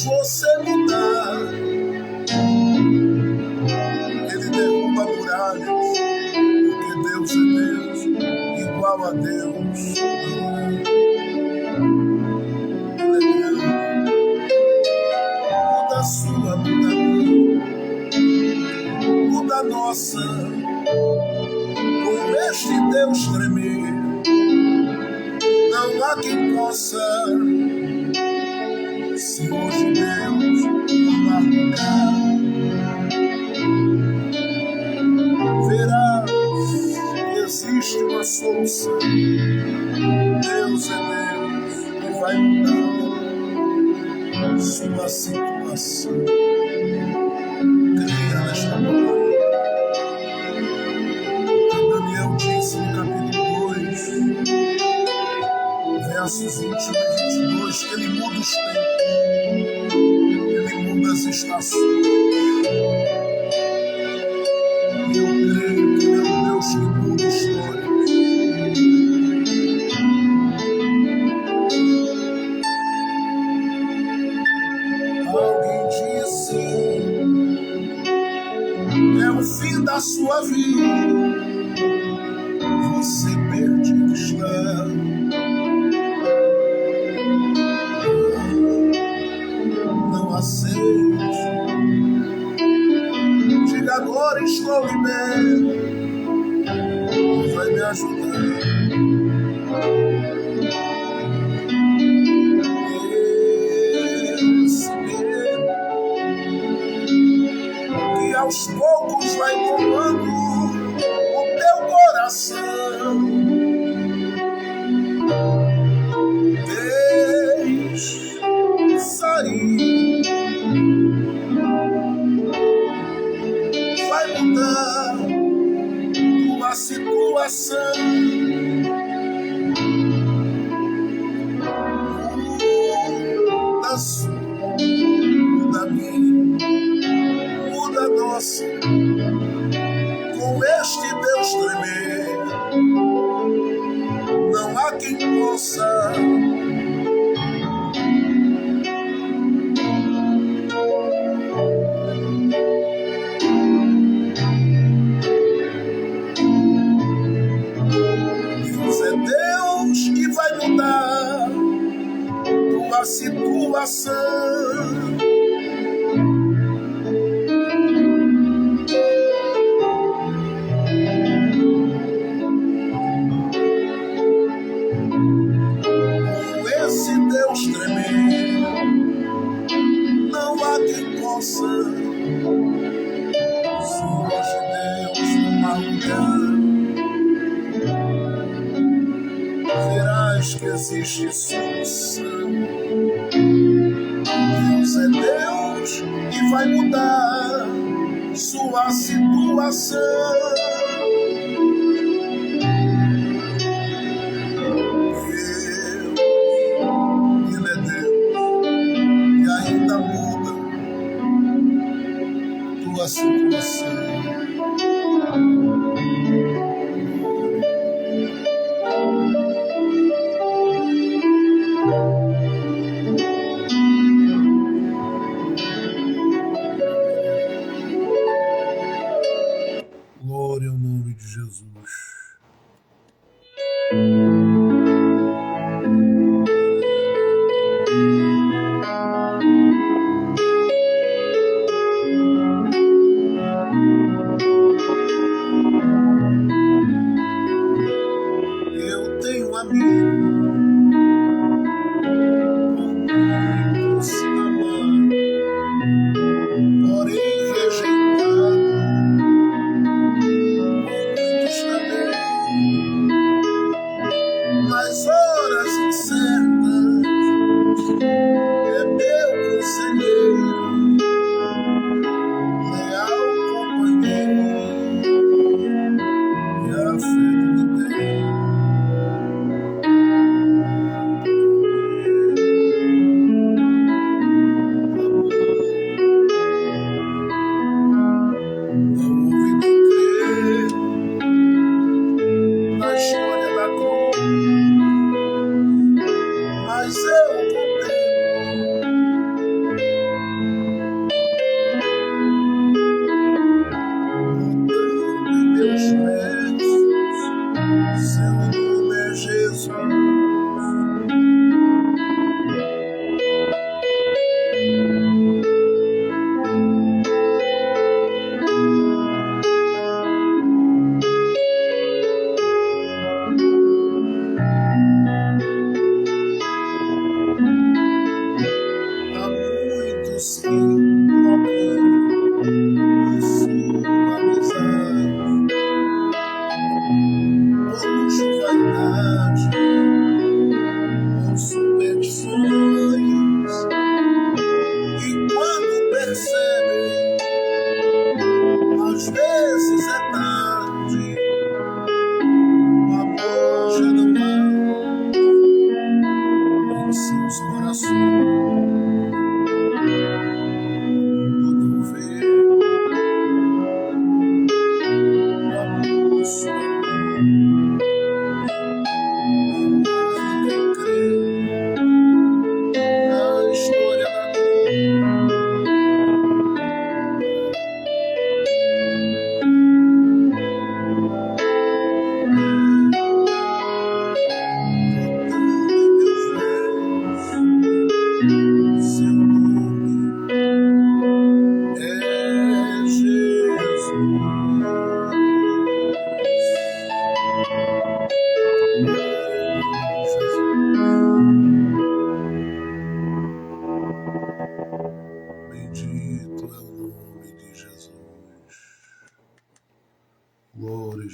você me dá. Ele derruba muralhas, porque Deus é Deus, igual a Deus. Ele é Deus. Muda a sua, muda a minha, muda a nossa. Com este Deus tremer, não há quem possa. Se hoje Deus marcar, verás que existe uma solução. Deus é Deus e vai mudar sua situação. Creia nesta manhã. Daniel disse no capítulo 2, versos 21 e 22, que ele muda os tempos, ele muda as estações. E eu creio que ele é um Deus que muda histórias. Alguém disse, é o fim da sua vida, você perdido está. Não aceite, diga agora estou liberto, vai me ajudar. Esse medo que aos poucos vai tomando o teu coração, deixe sair, vai mudar tua situação. Muda a sua, muda a minha, muda a nossa. Com este Deus tremer, não há quem possa. Deus é Deus que vai mudar tua situação. Deus tremer, não há quem possa. Se hoje Deus tomar lugar, verás que existe solução. Deus é Deus e vai mudar sua situação. A situação. Glória ao nome de Jesus.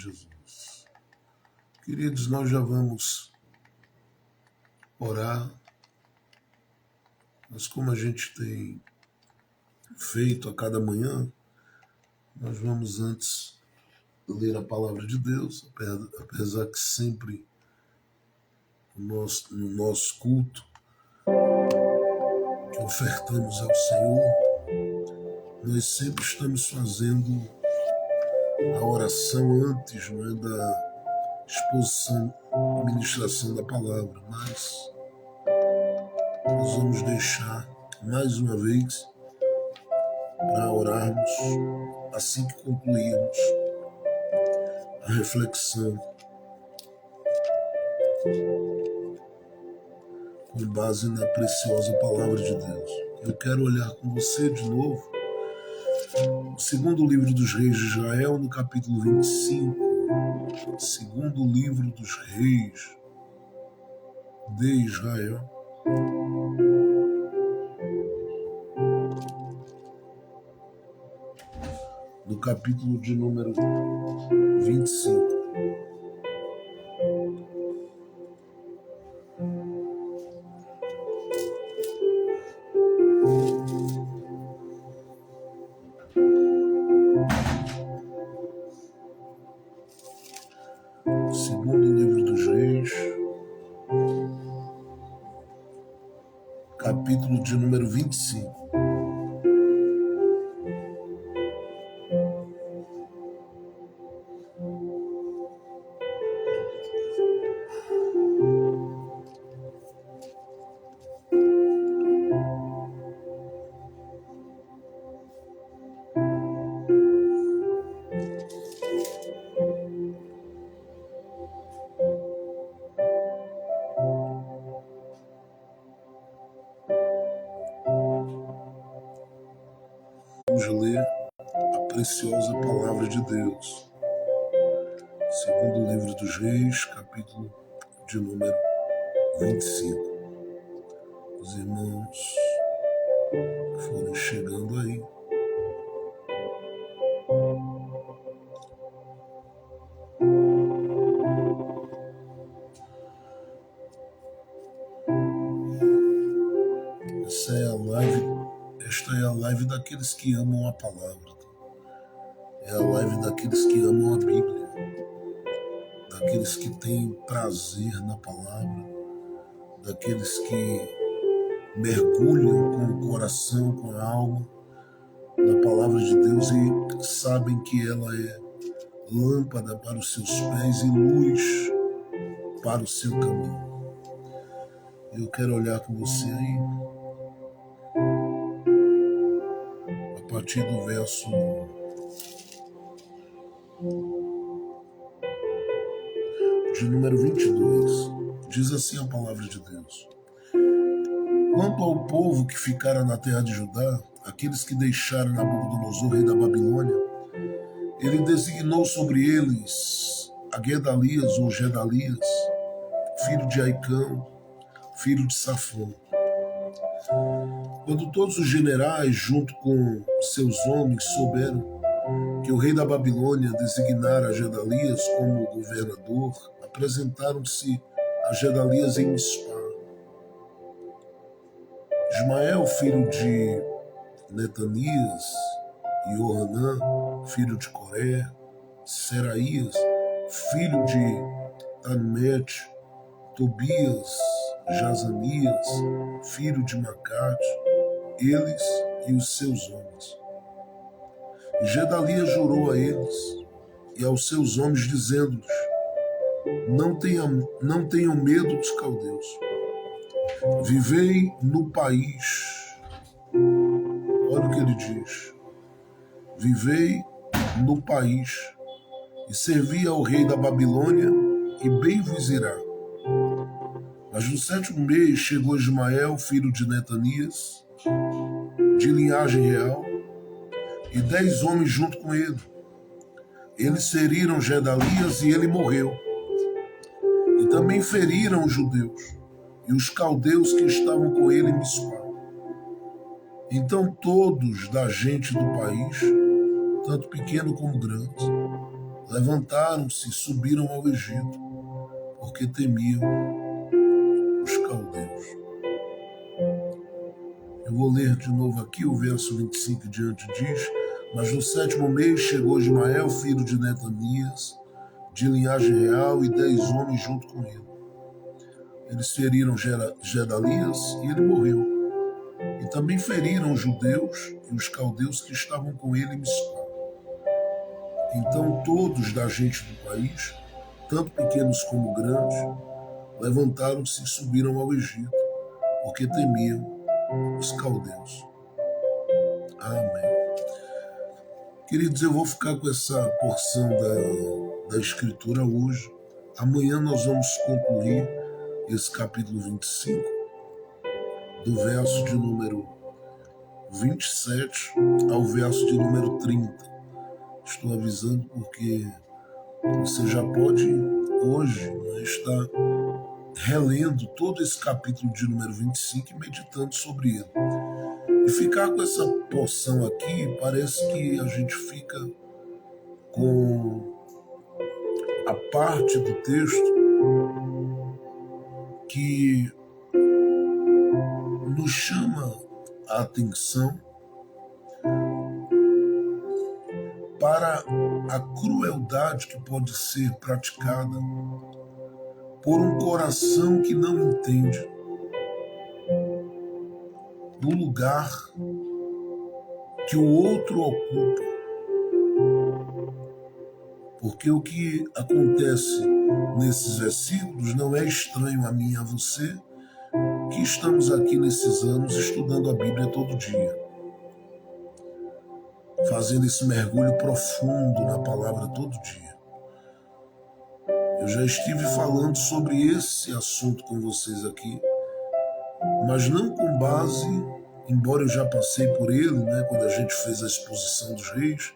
Jesus. Queridos, nós já vamos orar, mas como a gente tem feito a cada manhã, nós vamos antes ler a palavra de Deus, apesar que sempre no nosso culto que ofertamos ao Senhor, nós sempre estamos fazendo a oração antes, não é, da exposição e ministração da palavra, mas nós vamos deixar mais uma vez para orarmos assim que concluirmos a reflexão com base na preciosa palavra de Deus. Eu quero olhar com você de novo o segundo livro dos reis de Israel, no capítulo 25. Segundo livro dos reis de Israel, no capítulo de número 25. Segundo livro dos reis, capítulo de número 25. Vamos ler a preciosa palavra de Deus. Segundo livro dos reis, capítulo de número 25. Os irmãos foram chegando aí. Esta é a live daqueles que amam a palavra. É a live daqueles que amam a Bíblia. Daqueles que têm prazer na palavra. Daqueles que mergulham com o coração, com a alma na palavra de Deus e sabem que ela é lâmpada para os seus pés e luz para o seu caminho. Eu quero olhar com você aí a partir do verso de número 22. Diz assim a palavra de Deus: quanto ao povo que ficara na terra de Judá, aqueles que deixaram Nabucodonosor, rei da Babilônia, ele designou sobre eles a Gedalias ou Gedalias, filho de Aicão, filho de Safão. Quando todos os generais, junto com seus homens, souberam que o rei da Babilônia designara Gedalias como governador, apresentaram-se a Gedalias em Mispá. Ismael, filho de Netanias, e Johanã, filho de Coré, Seraías, filho de Tanmete, Tobias, Jazanias, filho de Macate, eles e os seus homens. E Gedalias jurou a eles e aos seus homens, dizendo-lhes: não tenham medo dos caldeus. Vivei no país. Olha o que ele diz. Vivei no país e servi ao rei da Babilônia, e bem vos irá. Mas no 7º mês chegou Ismael, filho de Netanias, de linhagem real, e 10 homens junto com ele. Eles feriram Gedalias e ele morreu. E também feriram os judeus e os caldeus que estavam com ele em Mispá. Então todos da gente do país, tanto pequeno como grande, levantaram-se e subiram ao Egito, porque temiam os caldeus. Eu vou ler de novo aqui o verso 25 em diante, diz: mas no 7º mês chegou Ismael, filho de Netanias, de linhagem real, e 10 homens junto com ele. Eles feriram Gedalias e ele morreu. E também feriram os judeus e os caldeus que estavam com ele em Mispá. Então todos da gente do país, tanto pequenos como grandes, levantaram-se e subiram ao Egito, porque temiam os caldeus. Amém. Queridos, eu vou ficar com essa porção da Escritura hoje. Amanhã nós vamos concluir esse capítulo 25, do verso de número 27 ao verso de número 30. Estou avisando porque você já pode hoje estar relendo todo esse capítulo de número 25 e meditando sobre ele. E ficar com essa porção aqui, parece que a gente fica com a parte do texto que nos chama a atenção para a crueldade que pode ser praticada por um coração que não entende do lugar que o outro ocupa. Porque o que acontece nesses versículos não é estranho a mim e a você, que estamos aqui nesses anos estudando a Bíblia todo dia, fazendo esse mergulho profundo na palavra todo dia. Eu já estive falando sobre esse assunto com vocês aqui, mas não com base, embora eu já passei por ele, quando a gente fez a exposição dos reis,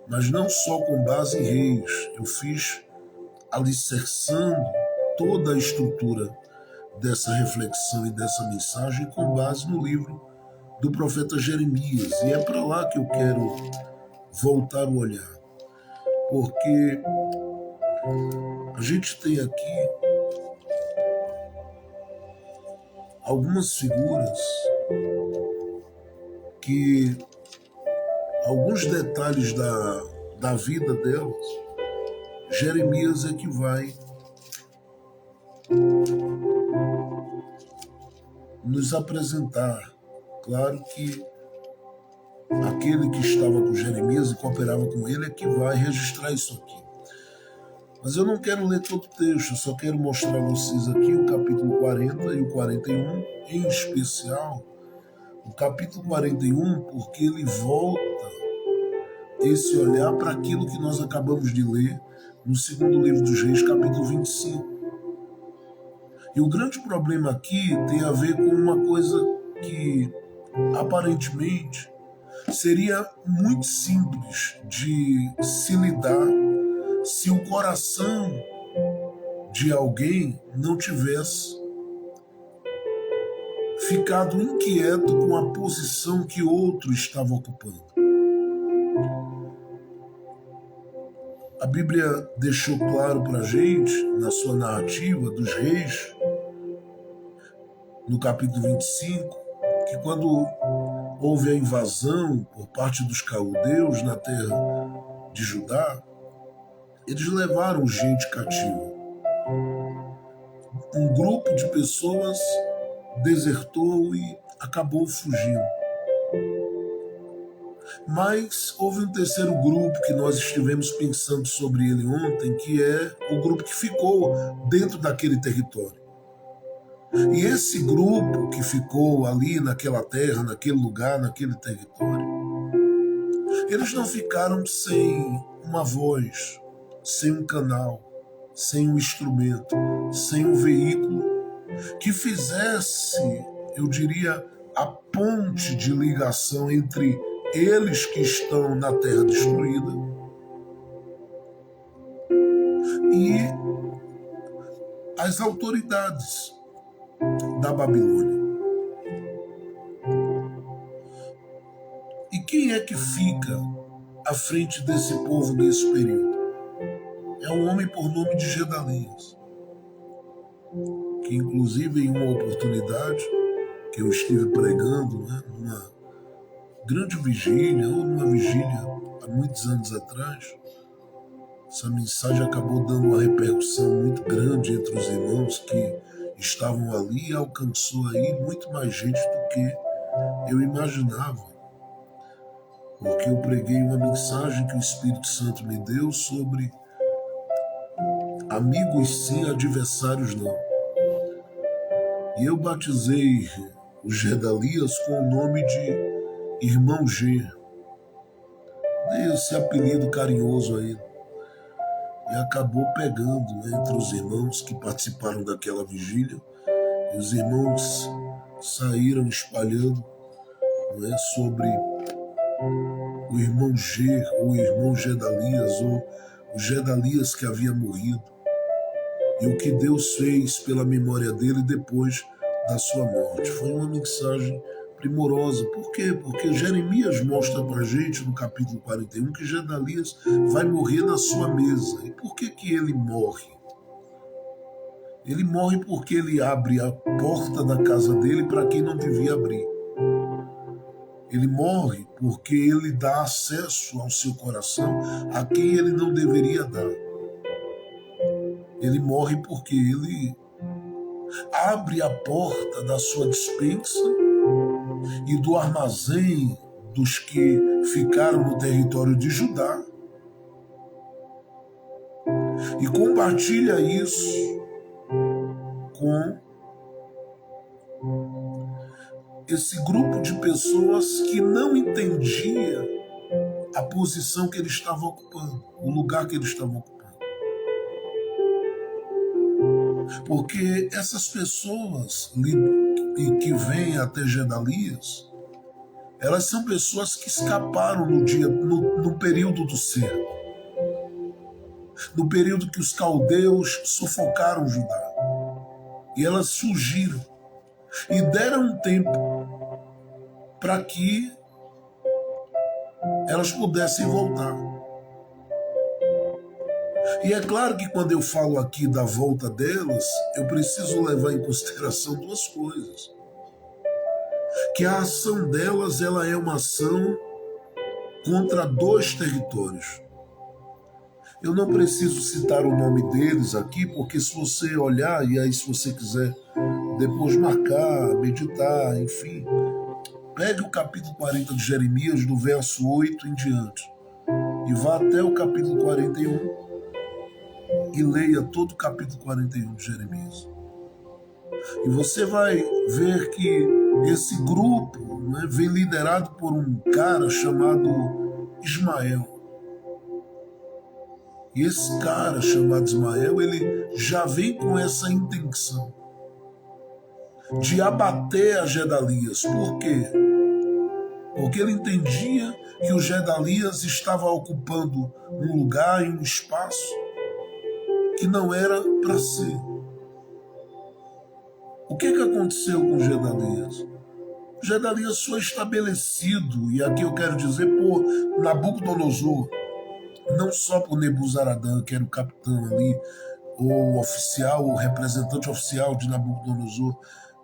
mas não só com base em reis. Eu fiz alicerçando toda a estrutura dessa reflexão e dessa mensagem com base no livro do profeta Jeremias. E é para lá que eu quero voltar o olhar, porque a gente tem aqui algumas figuras que alguns detalhes da vida delas, Jeremias é que vai nos apresentar. Claro que aquele que estava com Jeremias e cooperava com ele é que vai registrar isso aqui. Mas eu não quero ler todo o texto, eu só quero mostrar a vocês aqui o capítulo 40 e o 41, em especial o capítulo 41, porque ele volta esse olhar para aquilo que nós acabamos de ler no 2º livro dos Reis, capítulo 25. E o grande problema aqui tem a ver com uma coisa que aparentemente seria muito simples de se lidar se o coração de alguém não tivesse ficado inquieto com a posição que outro estava ocupando. A Bíblia deixou claro para a gente, na sua narrativa dos reis, no capítulo 25, que quando houve a invasão por parte dos caldeus na terra de Judá, eles levaram gente cativa. Um grupo de pessoas desertou e acabou fugindo. Mas houve um terceiro grupo que nós estivemos pensando sobre ele ontem, que é o grupo que ficou dentro daquele território. E esse grupo que ficou ali naquela terra, naquele lugar, naquele território, eles não ficaram sem uma voz, sem um canal, sem um instrumento, sem um veículo que fizesse, eu diria, a ponte de ligação entre eles que estão na terra destruída e as autoridades da Babilônia. E quem é que fica à frente desse povo nesse período? um homem por nome de Gedalias, que inclusive em uma oportunidade que eu estive pregando, né, numa grande vigília, ou numa vigília há muitos anos atrás, essa mensagem acabou dando uma repercussão muito grande entre os irmãos que estavam ali e alcançou aí muito mais gente do que eu imaginava. Porque eu preguei uma mensagem que o Espírito Santo me deu sobre amigos sim, adversários não. E eu batizei o Gedalias com o nome de Irmão G. Dei esse apelido carinhoso a ele. E acabou pegando, né, entre os irmãos que participaram daquela vigília. E os irmãos saíram espalhando, né, sobre o irmão G, ou o irmão Gedalias, ou o Gedalias que havia morrido. E o que Deus fez pela memória dele depois da sua morte. Foi uma mensagem primorosa. Por quê? Porque Jeremias mostra para a gente no capítulo 41 que Gedalias vai morrer na sua mesa. E por que ele morre? Ele morre porque ele abre a porta da casa dele para quem não devia abrir. Ele morre porque ele dá acesso ao seu coração a quem ele não deveria dar. Ele morre porque ele abre a porta da sua despensa e do armazém dos que ficaram no território de Judá e compartilha isso com esse grupo de pessoas que não entendia a posição que ele estava ocupando, o lugar que ele estava ocupando. Porque essas pessoas que vêm até Gedalias, elas são pessoas que escaparam no período do cerco, no período que os caldeus sufocaram Judá. E elas fugiram e deram um tempo para que elas pudessem voltar. E é claro que quando eu falo aqui da volta delas, eu preciso levar em consideração duas coisas. Que a ação delas, ela é uma ação contra dois territórios. Eu não preciso citar o nome deles aqui, porque se você olhar, e aí se você quiser depois marcar, meditar, enfim, pegue o capítulo 40 de Jeremias, do verso 8 em diante, e vá até o capítulo 41, e leia todo o capítulo 41 de Jeremias. E você vai ver que esse grupo, né, vem liderado por um cara chamado Ismael. E esse cara chamado Ismael, ele já vem com essa intenção de abater a Gedalias. Por quê? Porque ele entendia que o Gedalias estava ocupando um lugar e um espaço que não era para ser. O que aconteceu com Gedalias? Gedalias foi estabelecido, e aqui eu quero dizer por Nabucodonosor, não só por Nebuzaradã, que era o capitão ali, ou oficial, ou representante oficial de Nabucodonosor,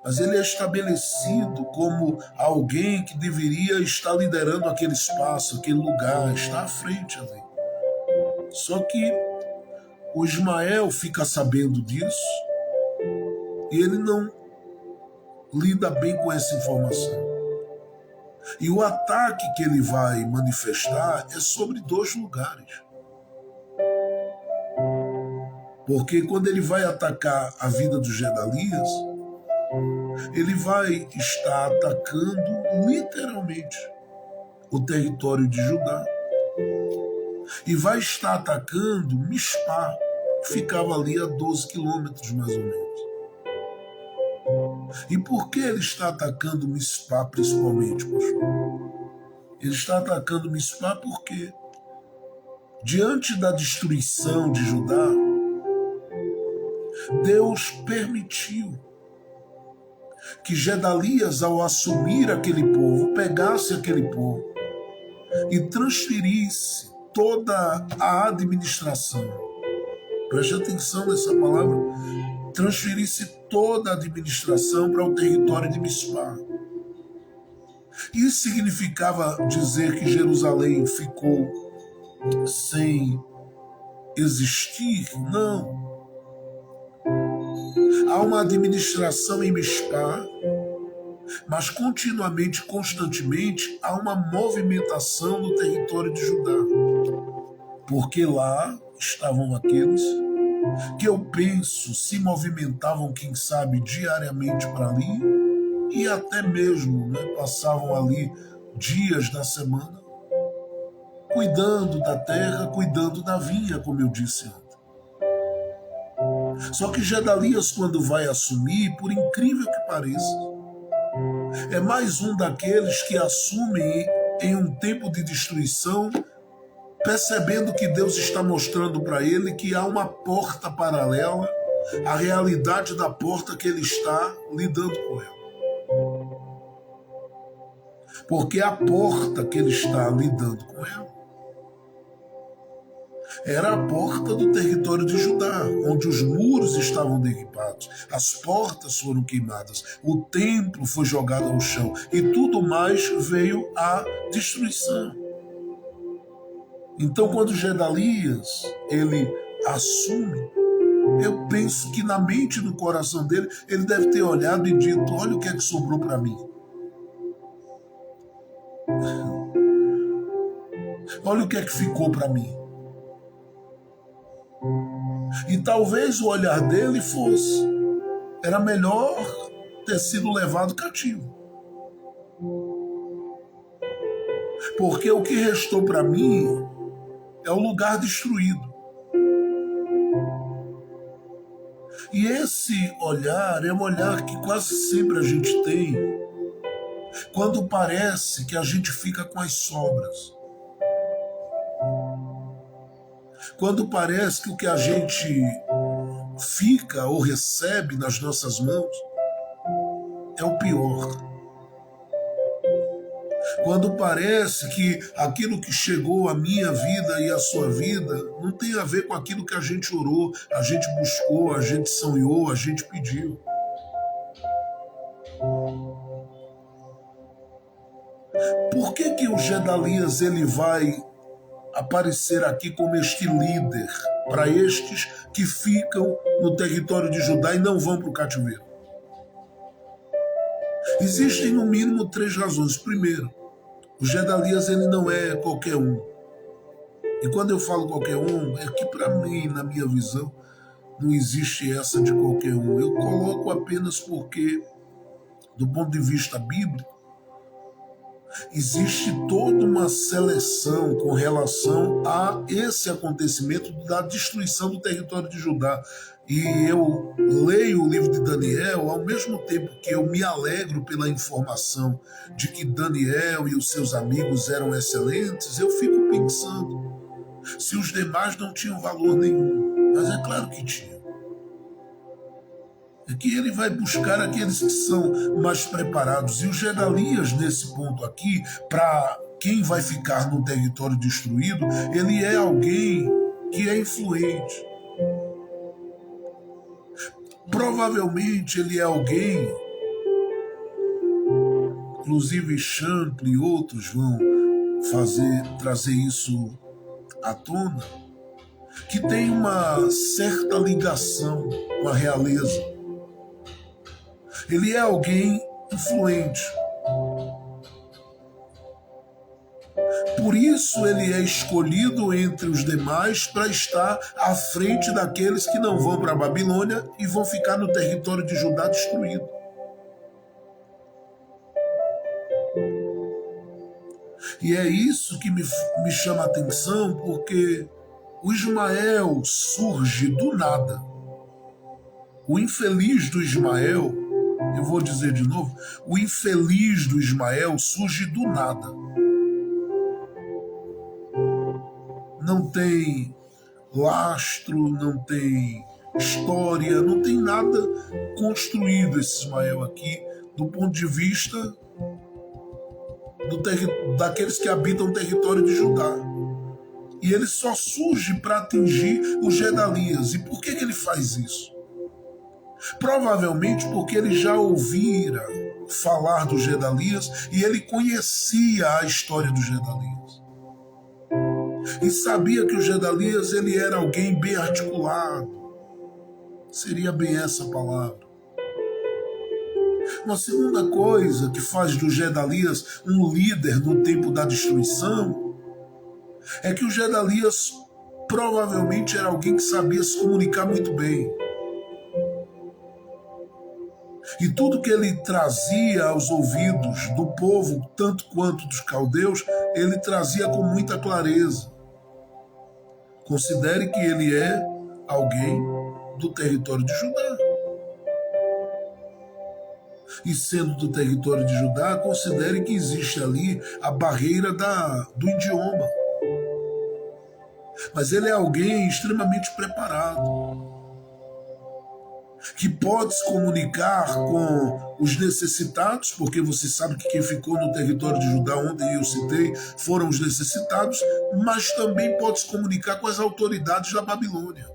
mas ele é estabelecido como alguém que deveria estar liderando aquele espaço, aquele lugar, estar à frente ali. Só que o Ismael fica sabendo disso e ele não lida bem com essa informação. E o ataque que ele vai manifestar é sobre dois lugares. Porque quando ele vai atacar a vida dos Gedalias, ele vai estar atacando literalmente o território de Judá. E vai estar atacando Mispá, que ficava ali a 12 quilômetros mais ou menos. E por que ele está atacando Mispá principalmente, pastor? Ele está atacando Mispá porque, diante da destruição de Judá, Deus permitiu que Gedalias, ao assumir aquele povo, pegasse aquele povo e transferisse toda a administração preste atenção nessa palavra, transferisse toda a administração para o território de Mispá. Isso significava dizer que Jerusalém ficou sem existir? Não. Há uma administração em Mispá, mas continuamente, constantemente, há uma movimentação no território de Judá. Porque lá estavam aqueles que eu penso se movimentavam, quem sabe, diariamente para ali, e até mesmo passavam ali dias da semana, cuidando da terra, cuidando da vinha, como eu disse antes. Só que Gedalias, quando vai assumir, por incrível que pareça, é mais um daqueles que assumem em um tempo de destruição, percebendo que Deus está mostrando para ele que há uma porta paralela à realidade da porta que ele está lidando com ela. Porque a porta que ele está lidando com ela era a porta do território de Judá, onde os muros estavam derribados, as portas foram queimadas, o templo foi jogado ao chão e tudo mais veio à destruição. Então, quando Gedalias ele assume, eu penso que na mente e no coração dele, ele deve ter olhado e dito: olha o que é que sobrou para mim. Olha o que é que ficou para mim. E talvez o olhar dele fosse: era melhor ter sido levado cativo. Porque o que restou para mim é o lugar destruído. E esse olhar é um olhar que quase sempre a gente tem quando parece que a gente fica com as sobras. Quando parece que o que a gente fica ou recebe nas nossas mãos é o pior. Quando parece que aquilo que chegou à minha vida e à sua vida não tem a ver com aquilo que a gente orou, a gente buscou, a gente sonhou, a gente pediu. Por que o Gedalias ele vai aparecer aqui como este líder para estes que ficam no território de Judá e não vão para o cativeiro? Existem no mínimo 3 razões. Primeiro, o Gedalias ele não é qualquer um. E quando eu falo qualquer um, é que para mim, na minha visão, não existe essa de qualquer um. Eu coloco apenas porque, do ponto de vista bíblico, existe toda uma seleção com relação a esse acontecimento da destruição do território de Judá. E eu leio o livro de Daniel, ao mesmo tempo que eu me alegro pela informação de que Daniel e os seus amigos eram excelentes, eu fico pensando se os demais não tinham valor nenhum. Mas é claro que tinham. É que ele vai buscar aqueles que são mais preparados. E o Gedalias, nesse ponto aqui, para quem vai ficar no território destruído, ele é alguém que é influente. Provavelmente ele é alguém, inclusive Champlin e outros vão trazer isso à tona, que tem uma certa ligação com a realeza. Ele é alguém influente. Por isso ele é escolhido entre os demais para estar à frente daqueles que não vão para a Babilônia e vão ficar no território de Judá destruído. E é isso que me chama a atenção, porque o Ismael surge do nada. O infeliz do Ismael, eu vou dizer de novo, o infeliz do Ismael surge do nada. Não tem lastro, não tem história, não tem nada construído esse Ismael aqui, do ponto de vista daqueles que habitam o território de Judá. E ele só surge para atingir os Gedalias. E por que ele faz isso? Provavelmente porque ele já ouvira falar dos Gedalias e ele conhecia a história dos Gedalias. E sabia que o Gedalias ele era alguém bem articulado. Seria bem essa palavra. Uma segunda coisa que faz do Gedalias um líder no tempo da destruição é que o Gedalias provavelmente era alguém que sabia se comunicar muito bem. E tudo que ele trazia aos ouvidos do povo, tanto quanto dos caldeus, ele trazia com muita clareza. Considere que ele é alguém do território de Judá. E sendo do território de Judá, considere que existe ali a barreira do idioma. Mas ele é alguém extremamente preparado, que pode se comunicar com os necessitados, porque você sabe que quem ficou no território de Judá, onde eu citei, foram os necessitados, mas também pode se comunicar com as autoridades da Babilônia.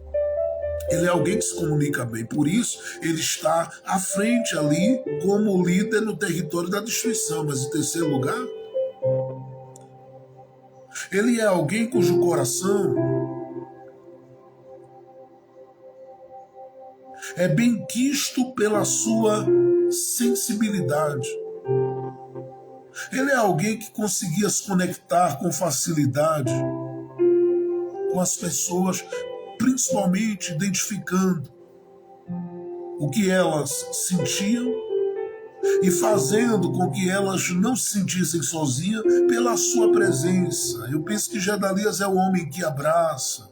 Ele é alguém que se comunica bem, por isso ele está à frente ali como líder no território da destruição. Mas em terceiro lugar, ele é alguém cujo coração é bem quisto pela sua sensibilidade. Ele é alguém que conseguia se conectar com facilidade com as pessoas, principalmente identificando o que elas sentiam e fazendo com que elas não se sentissem sozinhas pela sua presença. Eu penso que Gedalias é o homem que abraça.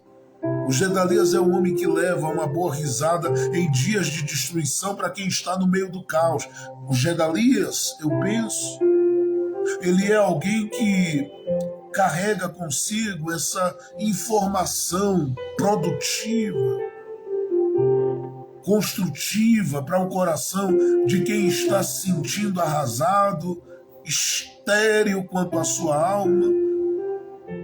O Gedalias é o homem que leva uma boa risada em dias de destruição para quem está no meio do caos. O Gedalias, eu penso, ele é alguém que carrega consigo essa informação produtiva, construtiva para o coração de quem está se sentindo arrasado, estéril quanto à sua alma,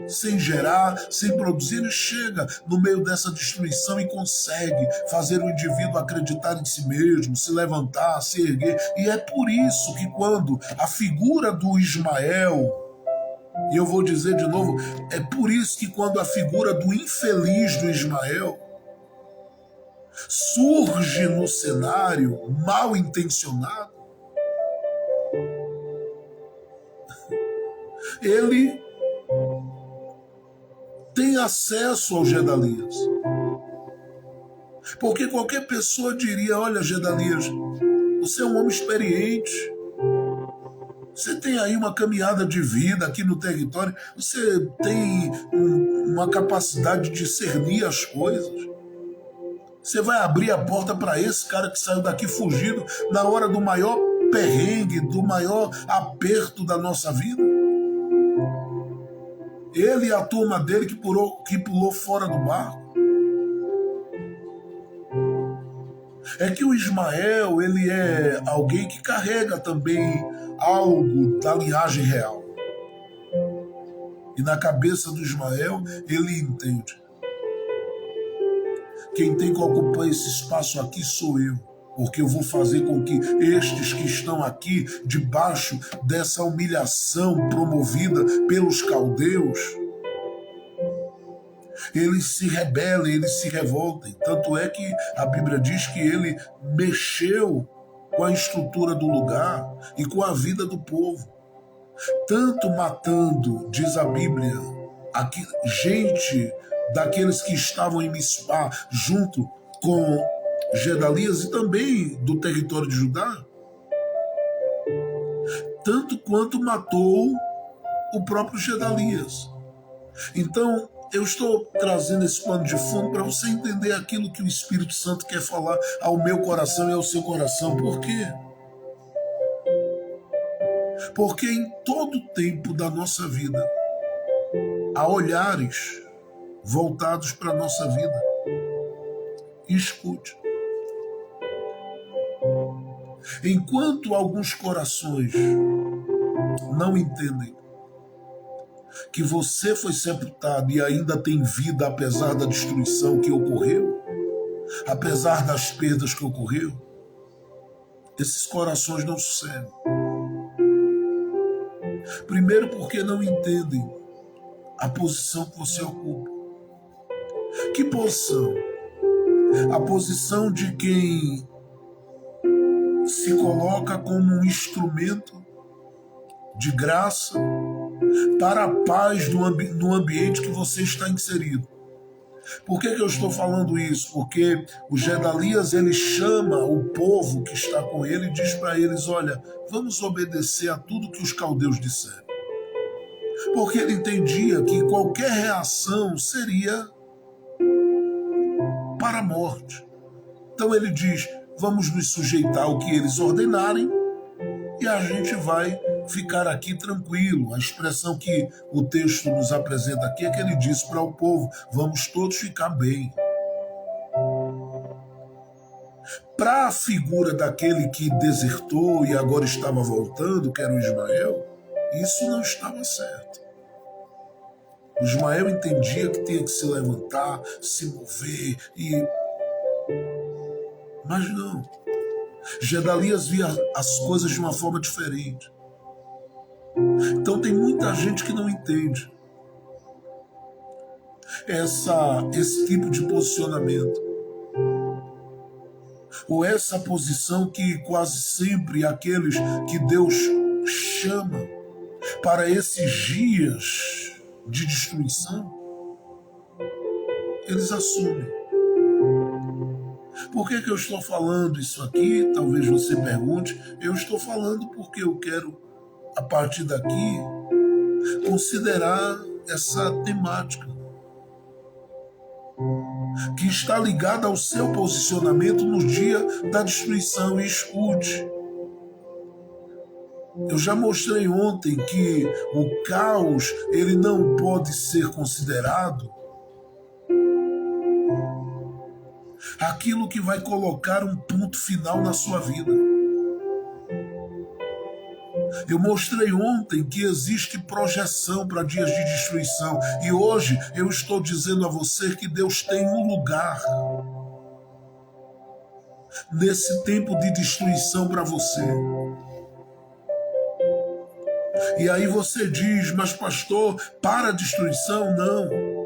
sem gerar, sem produzir. Ele chega no meio dessa destruição e consegue fazer o indivíduo acreditar em si mesmo, se levantar, se erguer. E é por isso que quando a figura do Ismael, e eu vou dizer de novo, é por isso que quando a figura do infeliz do Ismael surge no cenário mal intencionado, ele tem acesso ao Gedalias. Porque qualquer pessoa diria: olha, Gedalias, você é um homem experiente, você tem aí uma caminhada de vida aqui no território, você tem uma capacidade de discernir as coisas. Você vai abrir a porta para esse cara que saiu daqui fugido na hora do maior perrengue, do maior aperto da nossa vida? Ele e a turma dele que pulou fora do barco. É que o Ismael, ele é alguém que carrega também algo da linhagem real. E na cabeça do Ismael, ele entende: quem tem que ocupar esse espaço aqui sou eu, porque eu vou fazer com que estes que estão aqui, debaixo dessa humilhação promovida pelos caldeus, eles se rebelem, eles se revoltem. Tanto é que a Bíblia diz que ele mexeu com a estrutura do lugar e com a vida do povo. Tanto matando, diz a Bíblia, aqui, gente daqueles que estavam em Mispá, junto com Gedalias e também do território de Judá, tanto quanto matou o próprio Gedalias. Então, eu estou trazendo esse pano de fundo para você entender aquilo que o Espírito Santo quer falar ao meu coração e ao seu coração. Por quê? Porque em todo o tempo da nossa vida há olhares voltados para a nossa vida. Escute. Enquanto alguns corações não entendem que você foi sepultado e ainda tem vida apesar da destruição que ocorreu, apesar das perdas que ocorreu, esses corações não sossegam. Primeiro porque não entendem a posição que você ocupa. Que posição? A posição de quem se coloca como um instrumento de graça para a paz no ambiente que você está inserido. Por que eu estou falando isso? Porque o Gedalias, ele chama o povo que está com ele e diz para eles: olha, vamos obedecer a tudo que os caldeus disseram. Porque ele entendia que qualquer reação seria para a morte. Então ele diz: vamos nos sujeitar ao que eles ordenarem e a gente vai ficar aqui tranquilo. A expressão que o texto nos apresenta aqui é que ele disse para o povo: vamos todos ficar bem. Para a figura daquele que desertou e agora estava voltando, que era o Ismael, isso não estava certo. O Ismael entendia que tinha que se levantar, se mover, mas não. Gedalias via as coisas de uma forma diferente. Então tem muita gente que não entende esse tipo de posicionamento, ou essa posição que quase sempre aqueles que Deus chama para esses dias de destruição, eles assumem. Por que eu estou falando isso aqui? Talvez você pergunte. Eu estou falando porque eu quero, a partir daqui, considerar essa temática que está ligada ao seu posicionamento no dia da destruição. E escute, eu já mostrei ontem que o caos, ele não pode ser considerado aquilo que vai colocar um ponto final na sua vida. Eu mostrei ontem que existe projeção para dias de destruição. E hoje eu estou dizendo a você que Deus tem um lugar nesse tempo de destruição para você. E aí você diz: mas pastor, para a destruição? Não.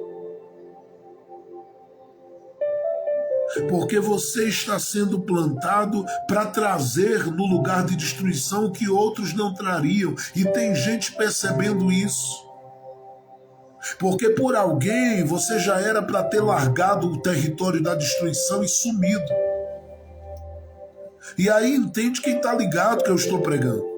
Porque você está sendo plantado para trazer no lugar de destruição o que outros não trariam. E tem gente percebendo isso. Porque por alguém você já era para ter largado o território da destruição e sumido. E aí entende quem está ligado que eu estou pregando.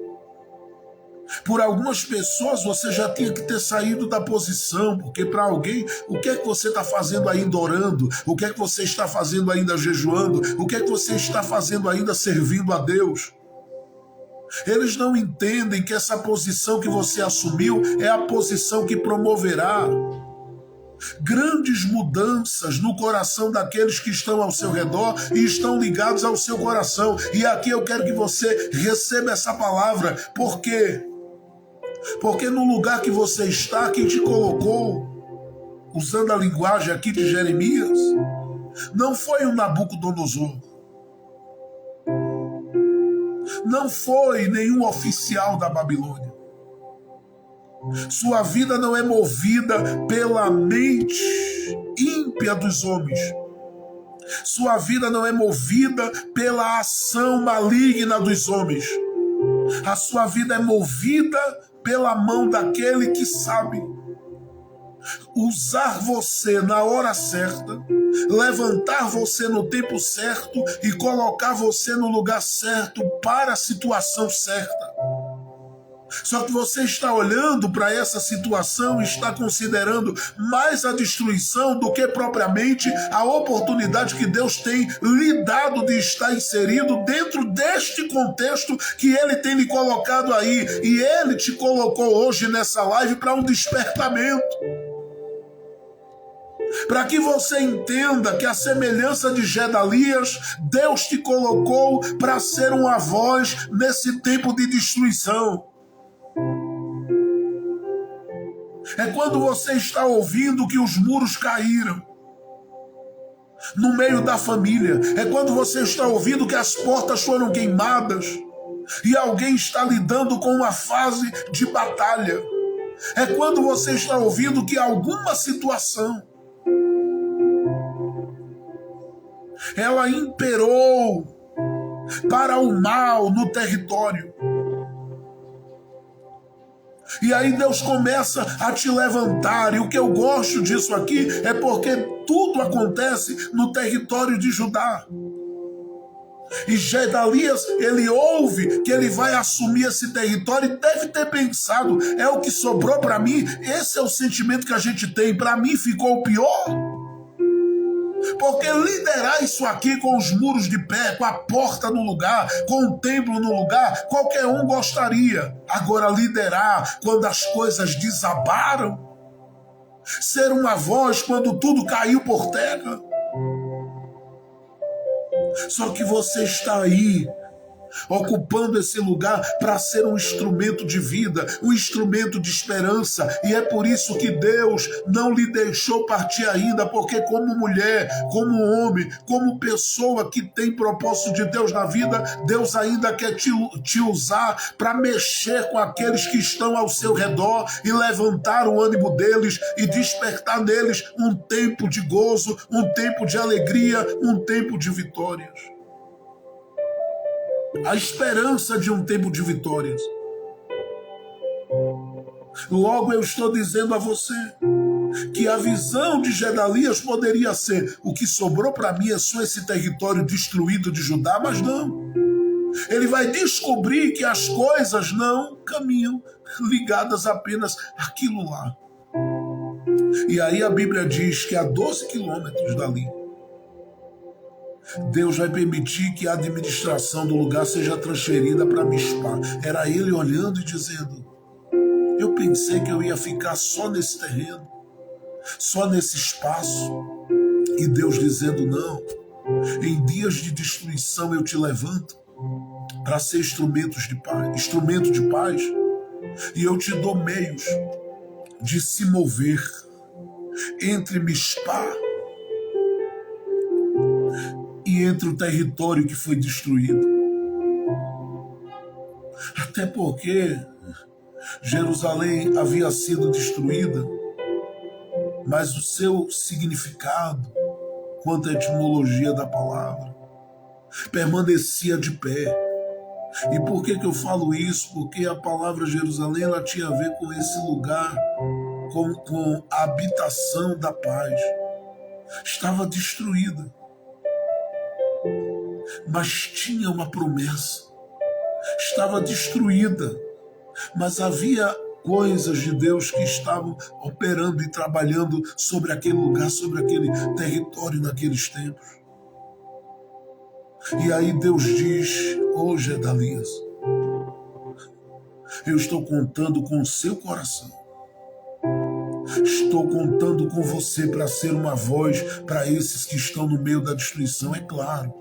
Por algumas pessoas você já tinha que ter saído da posição, porque para alguém, o que é que você está fazendo ainda orando? O que é que você está fazendo ainda jejuando? O que é que você está fazendo ainda servindo a Deus? Eles não entendem que essa posição que você assumiu é a posição que promoverá grandes mudanças no coração daqueles que estão ao seu redor e estão ligados ao seu coração. E aqui eu quero que você receba essa palavra. Por quê? Porque no lugar que você está, quem te colocou, usando a linguagem aqui de Jeremias, não foi o Nabucodonosor. Não foi nenhum oficial da Babilônia. Sua vida não é movida pela mente ímpia dos homens. Sua vida não é movida pela ação maligna dos homens. A sua vida é movida pela mão daquele que sabe usar você na hora certa, levantar você no tempo certo e colocar você no lugar certo para a situação certa. Só que você está olhando para essa situação e está considerando mais a destruição do que propriamente a oportunidade que Deus tem lhe dado de estar inserido dentro deste contexto que Ele tem lhe colocado aí. E Ele te colocou hoje nessa live para um despertamento. Para que você entenda que a semelhança de Gedalias, Deus te colocou para ser uma voz nesse tempo de destruição. É quando você está ouvindo que os muros caíram no meio da família. É quando você está ouvindo que as portas foram queimadas e alguém está lidando com uma fase de batalha. É quando você está ouvindo que alguma situação ela imperou para o mal no território. E aí Deus começa a te levantar. E o que eu gosto disso aqui é porque tudo acontece no território de Judá. E Gedalias, ele ouve que ele vai assumir esse território e deve ter pensado, é o que sobrou para mim? Esse é o sentimento que a gente tem. Para mim ficou pior. Porque liderar isso aqui com os muros de pé, com a porta no lugar, com o templo no lugar, qualquer um gostaria. Agora liderar quando as coisas desabaram, ser uma voz quando tudo caiu por terra. Só que você está aí, ocupando esse lugar para ser um instrumento de vida, um instrumento de esperança. E é por isso que Deus não lhe deixou partir ainda, porque como mulher, como homem, como pessoa que tem propósito de Deus na vida, Deus ainda quer te usar para mexer com aqueles que estão ao seu redor e levantar o ânimo deles e despertar neles um tempo de gozo, um tempo de alegria, um tempo de vitórias. A esperança de um tempo de vitórias. Logo eu estou dizendo a você que a visão de Gedalias poderia ser: o que sobrou para mim é só esse território destruído de Judá, mas não. Ele vai descobrir que as coisas não caminham ligadas apenas àquilo lá. E aí a Bíblia diz que a 12 quilômetros dali, Deus vai permitir que a administração do lugar seja transferida para Mispá. Era ele olhando e dizendo: eu pensei que eu ia ficar só nesse terreno, só nesse espaço. E Deus dizendo: não, em dias de destruição eu te levanto para ser instrumento de paz, e eu te dou meios de se mover entre Mispá e entre o território que foi destruído. Até porque Jerusalém havia sido destruída, mas o seu significado, quanto à etimologia da palavra, permanecia de pé. E por que eu falo isso? Porque a palavra Jerusalém ela tinha a ver com esse lugar, com a habitação da paz. Estava destruída, mas tinha uma promessa. Estava destruída, mas havia coisas de Deus que estavam operando e trabalhando sobre aquele lugar, sobre aquele território naqueles tempos. E aí Deus diz: ô Gedalias, eu estou contando com o seu coração. Estou contando com você para ser uma voz para esses que estão no meio da destruição. É claro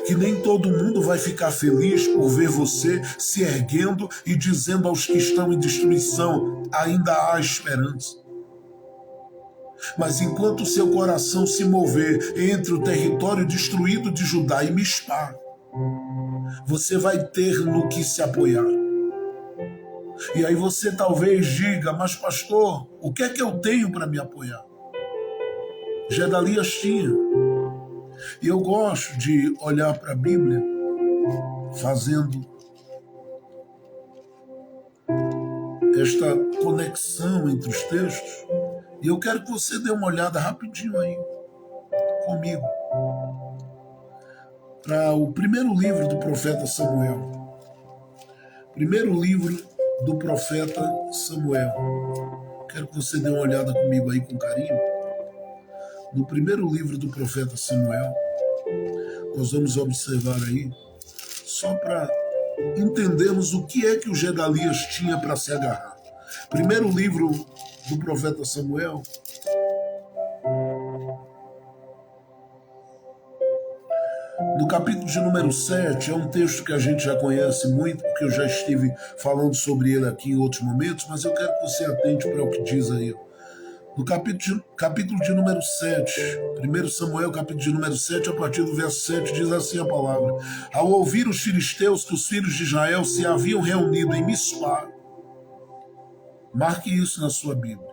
que nem todo mundo vai ficar feliz por ver você se erguendo e dizendo aos que estão em destruição: ainda há esperança. Mas enquanto o seu coração se mover entre o território destruído de Judá e Mispá, você vai ter no que se apoiar. E aí você talvez diga: mas pastor, o que é que eu tenho para me apoiar? Gedalias tinha. E eu gosto de olhar para a Bíblia fazendo esta conexão entre os textos. E eu quero que você dê uma olhada rapidinho aí comigo para o primeiro livro do profeta Samuel. Primeiro livro do profeta Samuel. Quero que você dê uma olhada comigo aí com carinho. No primeiro livro do profeta Samuel, nós vamos observar aí, só para entendermos o que é que o Gedalias tinha para se agarrar. Primeiro livro do profeta Samuel, No capítulo de número 7, é um texto que a gente já conhece muito, porque eu já estive falando sobre ele aqui em outros momentos, mas eu quero que você atente para o que diz aí. No capítulo de número 7, 1 Samuel, capítulo de número 7, a partir do verso 7, diz assim a palavra: Ao ouvir os filisteus que os filhos de Israel se haviam reunido em Mispá, marque isso na sua Bíblia.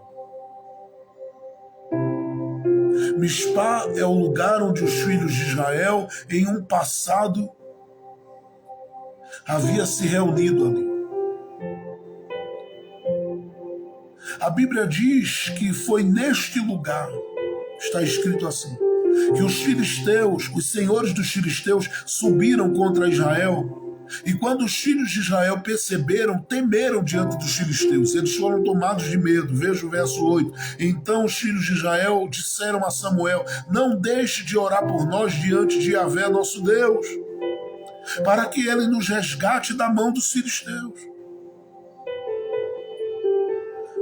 Mispá é o lugar onde os filhos de Israel, em um passado, havia se reunido ali. A Bíblia diz que foi neste lugar, está escrito assim, que os filisteus, os senhores dos filisteus, subiram contra Israel. E quando os filhos de Israel perceberam, temeram diante dos filisteus. Eles foram tomados de medo. Veja o verso 8. Então os filhos de Israel disseram a Samuel: Não deixe de orar por nós diante de Yahvé, nosso Deus, para que ele nos resgate da mão dos filisteus.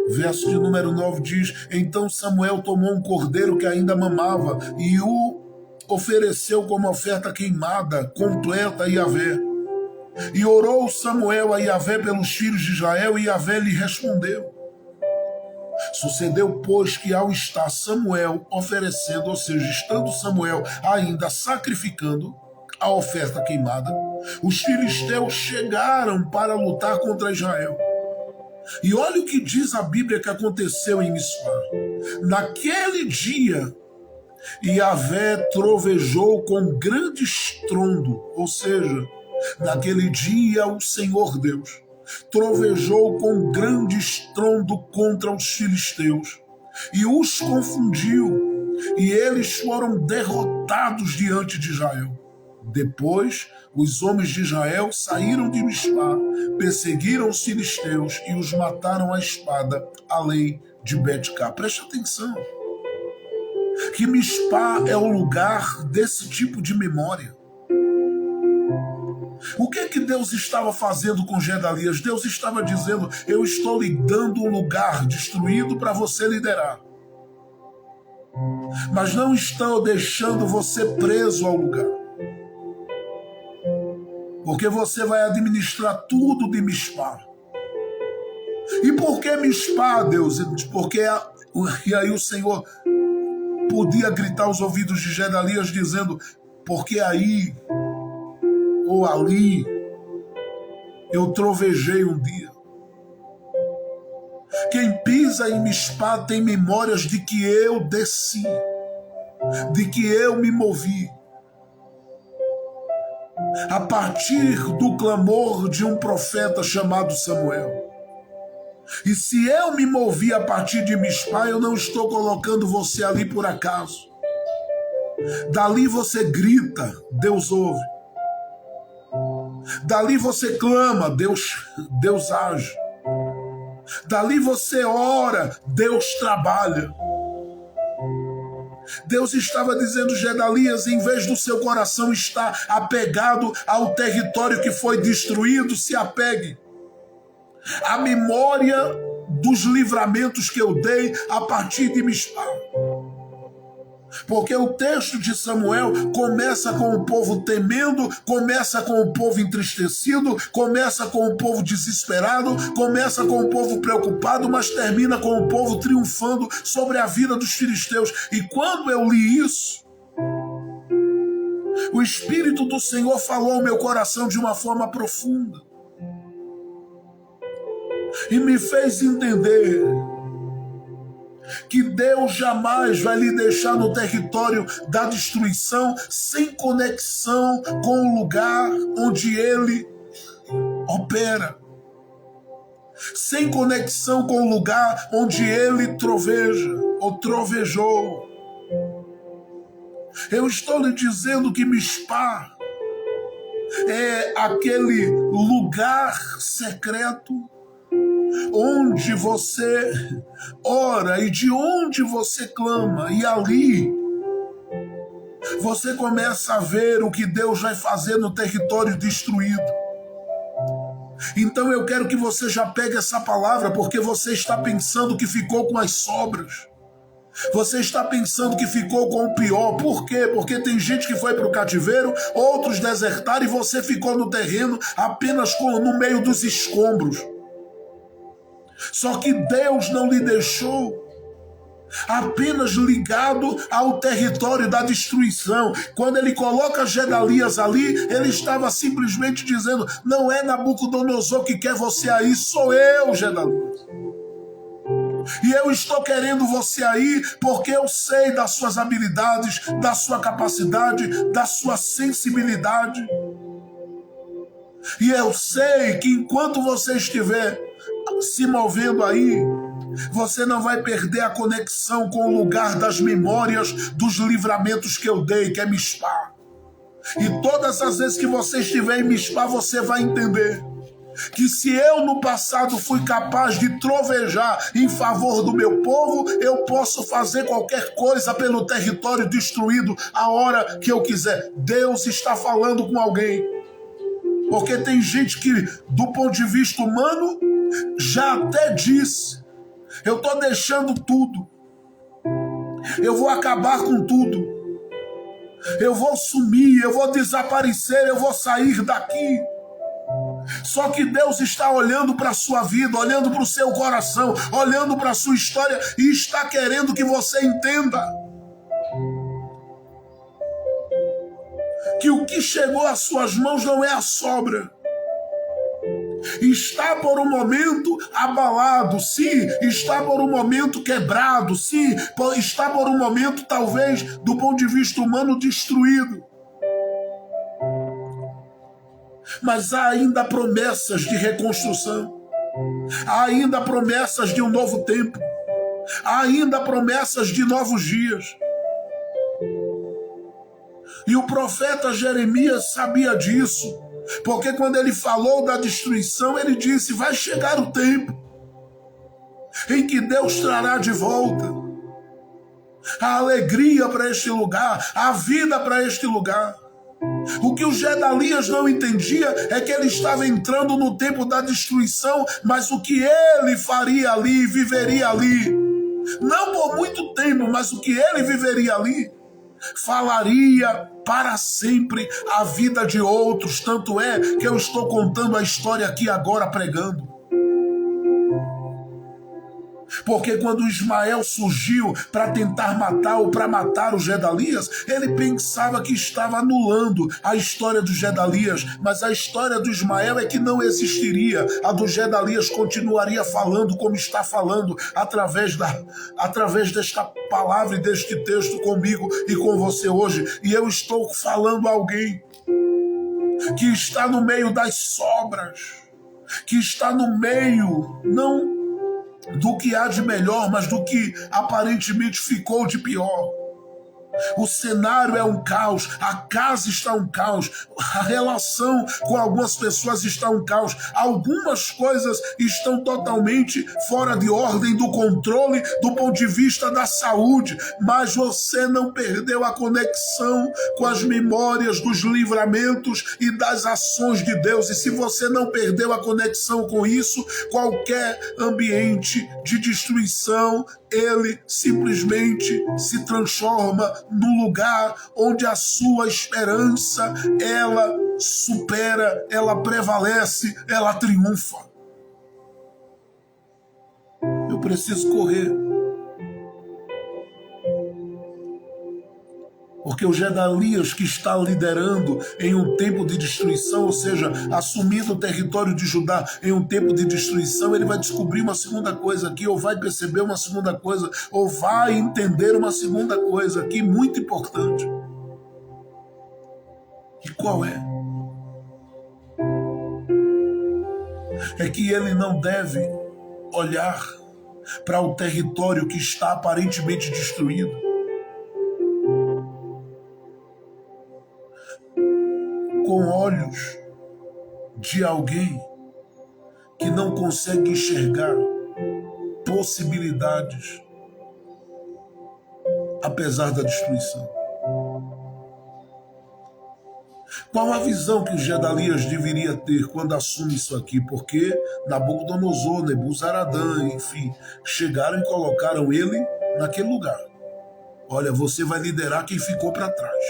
Verso de número 9 diz: Então Samuel tomou um cordeiro que ainda mamava e o ofereceu como oferta queimada, completa a Yahvé. E orou Samuel a Yahvé pelos filhos de Israel, e Yahvé lhe respondeu. Sucedeu, pois, que ao estar Samuel oferecendo, ou seja, estando Samuel ainda sacrificando a oferta queimada, os filisteus chegaram para lutar contra Israel. E olha o que diz a Bíblia que aconteceu em Mispá. Naquele dia, Yahvé trovejou com grande estrondo, ou seja, naquele dia o Senhor Deus trovejou com grande estrondo contra os filisteus e os confundiu, e eles foram derrotados diante de Israel. Depois, os homens de Israel saíram de Mispá, perseguiram os filisteus e os mataram à espada, além de Bet-cá. Preste atenção, que Mispá é o lugar desse tipo de memória. O que Deus estava fazendo com Gedalias? Deus estava dizendo: eu estou lhe dando um lugar destruído para você liderar, mas não estou deixando você preso ao lugar, porque você vai administrar tudo de Mispá. E por que Mispá, Deus? Porque e aí o Senhor podia gritar aos ouvidos de Gedalias dizendo: porque aí ou ali eu trovejei um dia. Quem pisa em Mispá tem memórias de que eu desci, de que eu me movi. A partir do clamor de um profeta chamado Samuel. E se eu me movi a partir de Mispá, eu não estou colocando você ali por acaso. Dali você grita, Deus ouve. Dali você clama, Deus age. Dali você ora, Deus trabalha. Deus estava dizendo: Gedalias, em vez do seu coração estar apegado ao território que foi destruído, se apegue à memória dos livramentos que eu dei a partir de Mispá. Porque o texto de Samuel começa com o povo temendo, começa com o povo entristecido, começa com o povo desesperado, começa com o povo preocupado, mas termina com o povo triunfando sobre a vida dos filisteus. E quando eu li isso, o Espírito do Senhor falou ao meu coração de uma forma profunda e me fez entender que Deus jamais vai lhe deixar no território da destruição sem conexão com o lugar onde Ele opera, sem conexão com o lugar onde Ele troveja ou trovejou. Eu estou lhe dizendo que Mispá é aquele lugar secreto onde você ora e de onde você clama, e ali você começa a ver o que Deus vai fazer no território destruído. Então eu quero que você já pegue essa palavra, porque você está pensando que ficou com as sobras. Você está pensando que ficou com o pior. Por quê? Porque tem gente que foi para o cativeiro, outros desertaram e você ficou no terreno apenas no meio dos escombros. Só que Deus não lhe deixou apenas ligado ao território da destruição. Quando ele coloca Gedalias ali, ele estava simplesmente dizendo: não é Nabucodonosor que quer você aí, sou eu, Gedalias. E eu estou querendo você aí porque eu sei das suas habilidades, da sua capacidade, da sua sensibilidade. E eu sei que enquanto você estiver se movendo aí, você não vai perder a conexão com o lugar das memórias dos livramentos que eu dei, que é Mispá. E todas as vezes que você estiver em Mispá, você vai entender que se eu no passado fui capaz de trovejar em favor do meu povo, eu posso fazer qualquer coisa pelo território destruído a hora que eu quiser. Deus está falando com alguém. Porque tem gente que, do ponto de vista humano, já até disse: eu estou deixando tudo, eu vou acabar com tudo, eu vou sumir, eu vou desaparecer, eu vou sair daqui. Só que Deus está olhando para a sua vida, olhando para o seu coração, olhando para a sua história e está querendo que você entenda que o que chegou às suas mãos não é a sobra. Está por um momento abalado, sim, está por um momento quebrado, sim, está por um momento talvez do ponto de vista humano destruído. Mas há ainda promessas de reconstrução, há ainda promessas de um novo tempo, há ainda promessas de novos dias. E o profeta Jeremias sabia disso, porque quando ele falou da destruição, ele disse: vai chegar o tempo em que Deus trará de volta a alegria para este lugar, a vida para este lugar. O que o Gedalias não entendia é que ele estava entrando no tempo da destruição, mas o que ele faria ali, viveria ali, não por muito tempo, mas o que ele viveria ali, falaria para sempre a vida de outros. Tanto é que eu estou contando a história aqui agora, pregando. Porque quando Ismael surgiu para tentar matar ou para matar o Gedalias, ele pensava que estava anulando a história do Gedalias, mas a história do Ismael é que não existiria. A do Gedalias continuaria falando como está falando, através desta palavra e deste texto comigo e com você hoje. E eu estou falando a alguém que está no meio das sobras, que está no meio, não do que há de melhor, mas do que aparentemente ficou de pior. O cenário é um caos, a casa está um caos, a relação com algumas pessoas está um caos, algumas coisas estão totalmente fora de ordem do controle do ponto de vista da saúde, mas você não perdeu a conexão com as memórias dos livramentos e das ações de Deus. E se você não perdeu a conexão com isso, qualquer ambiente de destruição, ele simplesmente se transforma no lugar onde a sua esperança, ela supera, ela prevalece, ela triunfa. Eu preciso correr, porque o Gedalias, que está liderando em um tempo de destruição, ou seja, assumindo o território de Judá em um tempo de destruição, ele vai descobrir uma segunda coisa aqui, ou vai perceber uma segunda coisa, ou vai entender uma segunda coisa aqui, muito importante. E qual é? É que ele não deve olhar para o território que está aparentemente destruído com olhos de alguém que não consegue enxergar possibilidades apesar da destruição. Qual a visão que o Gedalias deveria ter quando assume isso aqui? Porque Nabucodonosor, Nebuzaradã, enfim, chegaram e colocaram ele naquele lugar. Olha, você vai liderar quem ficou para trás.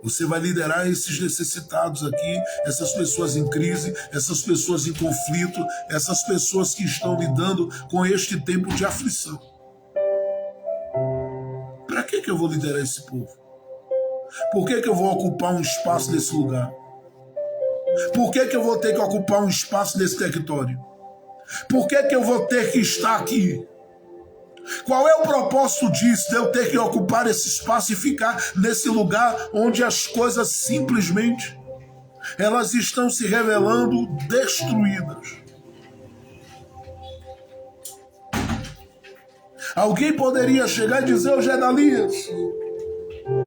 Você vai liderar esses necessitados aqui, essas pessoas em crise, essas pessoas em conflito, essas pessoas que estão lidando com este tempo de aflição. Para que eu vou liderar esse povo? Por que eu vou ocupar um espaço nesse lugar? Por que eu vou ter que ocupar um espaço nesse território? Por que eu vou ter que estar aqui? Qual é o propósito disso, de eu ter que ocupar esse espaço e ficar nesse lugar onde as coisas simplesmente elas estão se revelando destruídas? Alguém poderia chegar e dizer: ô Gedalias,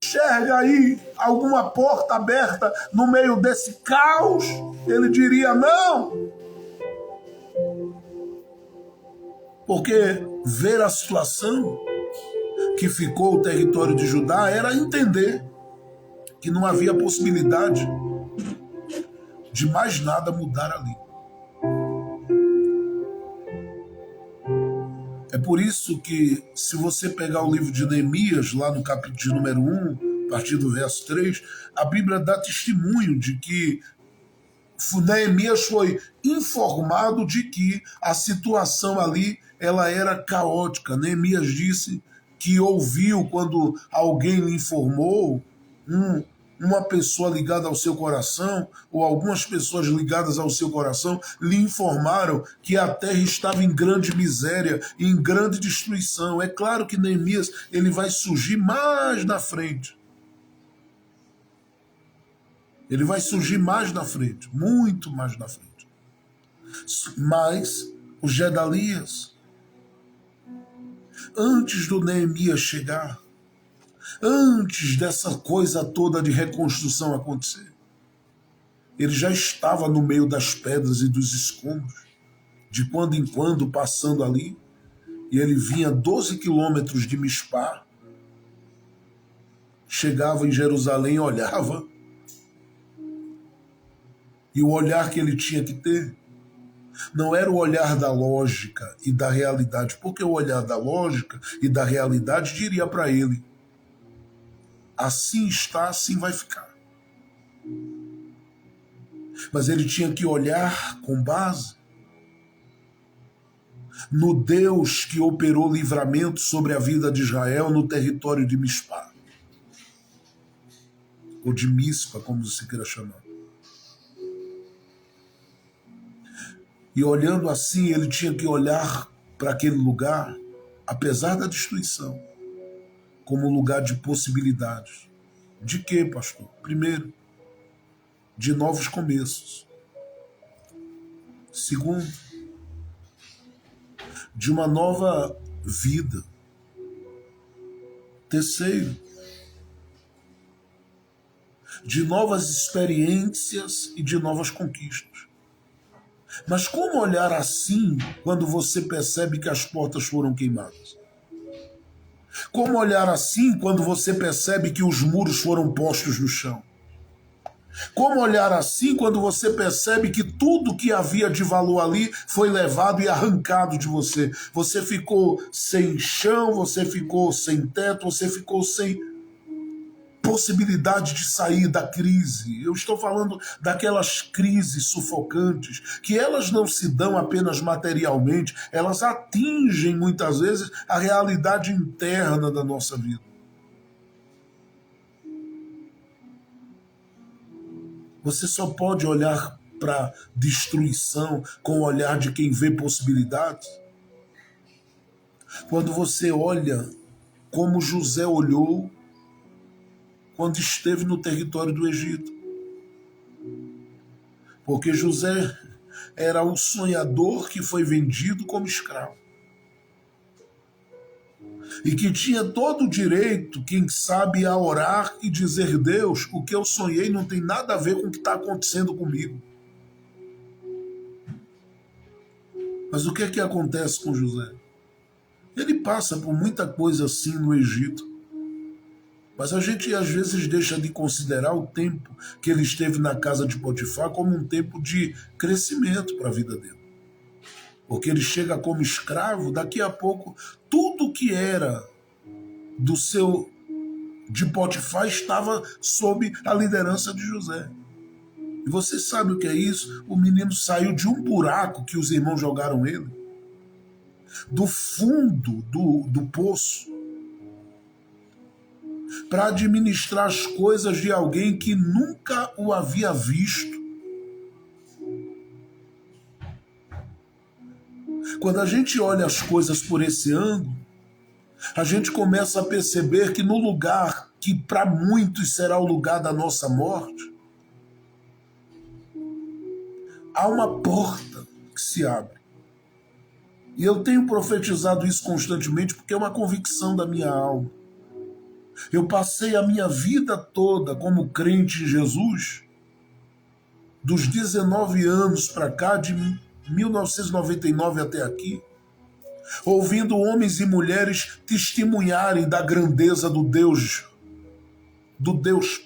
enxerga aí alguma porta aberta no meio desse caos? Ele diria: não. Porque ver a situação que ficou o território de Judá era entender que não havia possibilidade de mais nada mudar ali. É por isso que, se você pegar o livro de Neemias, lá no capítulo de número 1, a partir do verso 3, a Bíblia dá testemunho de que Neemias foi informado de que a situação ali ela era caótica. Neemias disse que ouviu quando alguém lhe informou, uma pessoa ligada ao seu coração, ou algumas pessoas ligadas ao seu coração, lhe informaram que a terra estava em grande miséria, em grande destruição. É claro que Neemias ele vai surgir mais na frente. Ele vai surgir mais na frente, muito mais na frente. Mas o Gedalias, antes do Neemias chegar, antes dessa coisa toda de reconstrução acontecer, ele já estava no meio das pedras e dos escombros, de quando em quando passando ali, e ele vinha 12 quilômetros de Mispá, chegava em Jerusalém, olhava, e o olhar que ele tinha que ter não era o olhar da lógica e da realidade, porque o olhar da lógica e da realidade diria para ele: assim está, assim vai ficar. Mas ele tinha que olhar com base no Deus que operou livramento sobre a vida de Israel no território de Mispá, ou de Mispa, como você queira chamar. E olhando assim, ele tinha que olhar para aquele lugar, apesar da destruição, como um lugar de possibilidades. De quê, pastor? Primeiro, de novos começos. Segundo, de uma nova vida. Terceiro, de novas experiências e de novas conquistas. Mas como olhar assim quando você percebe que as portas foram queimadas? Como olhar assim quando você percebe que os muros foram postos no chão? Como olhar assim quando você percebe que tudo que havia de valor ali foi levado e arrancado de você? Você ficou sem chão, você ficou sem teto, você ficou sem possibilidade de sair da crise. Eu estou falando daquelas crises sufocantes, que elas não se dão apenas materialmente, elas atingem muitas vezes a realidade interna da nossa vida. Você só pode olhar para destruição com o olhar de quem vê possibilidades. Quando você olha como José olhou quando esteve no território do Egito. Porque José era o sonhador que foi vendido como escravo. E que tinha todo o direito, quem sabe, a orar e dizer: Deus, o que eu sonhei não tem nada a ver com o que está acontecendo comigo. Mas o que é que acontece com José? Ele passa por muita coisa assim no Egito. Mas a gente às vezes deixa de considerar o tempo que ele esteve na casa de Potifar como um tempo de crescimento para a vida dele. porque ele chega como escravo, daqui a pouco tudo que era de Potifar estava sob a liderança de José. E você sabe o que é isso? O menino saiu de um buraco que os irmãos jogaram ele, do fundo do poço, para administrar as coisas de alguém que nunca o havia visto. Quando a gente olha as coisas por esse ângulo, a gente começa a perceber que no lugar que para muitos será o lugar da nossa morte, há uma porta que se abre. E eu tenho profetizado isso constantemente porque é uma convicção da minha alma. Eu passei a minha vida toda como crente em Jesus, dos 19 anos para cá, de 1999 até aqui, ouvindo homens e mulheres testemunharem da grandeza do Deus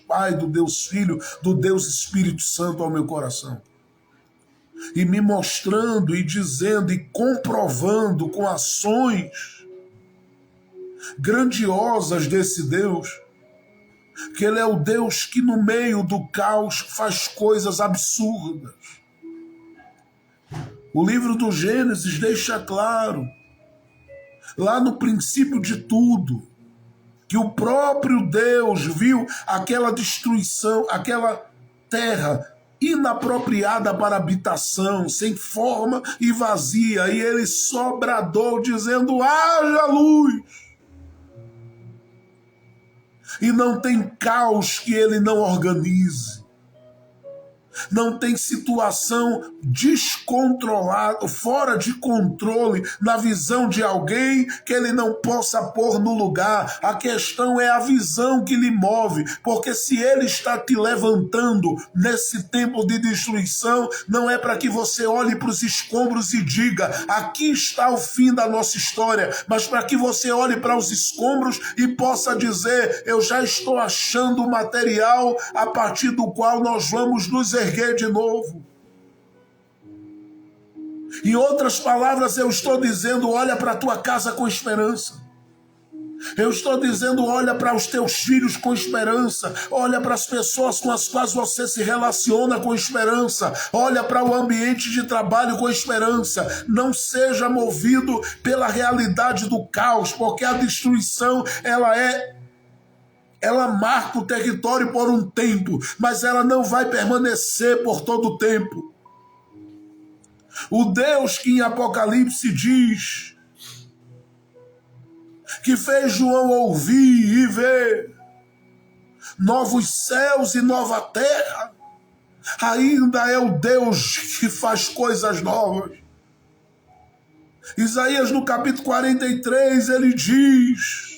Pai, do Deus Filho, do Deus Espírito Santo ao meu coração. E me mostrando e dizendo e comprovando com ações grandiosas desse Deus, que Ele é o Deus que no meio do caos faz coisas absurdas. O livro do Gênesis deixa claro, lá no princípio de tudo, que o próprio Deus viu aquela destruição, aquela terra inapropriada para habitação, sem forma e vazia, e ele só bradou dizendo: haja luz. E não tem caos que ele não organize. Não tem situação descontrolada, fora de controle, na visão de alguém que ele não possa pôr no lugar. A questão é a visão que lhe move, porque se ele está te levantando nesse tempo de destruição, não é para que você olhe para os escombros e diga: aqui está o fim da nossa história, mas para que você olhe para os escombros e possa dizer: eu já estou achando o material a partir do qual nós vamos nos erguer de novo. Em outras palavras, eu estou dizendo: olha para a tua casa com esperança. Eu estou dizendo: olha para os teus filhos com esperança. Olha para as pessoas com as quais você se relaciona com esperança. Olha para o ambiente de trabalho com esperança. Não seja movido pela realidade do caos, porque a destruição, ela marca o território por um tempo, mas ela não vai permanecer por todo o tempo. O Deus que em Apocalipse diz que fez João ouvir e ver novos céus e nova terra, ainda é o Deus que faz coisas novas. Isaías no capítulo 43, ele diz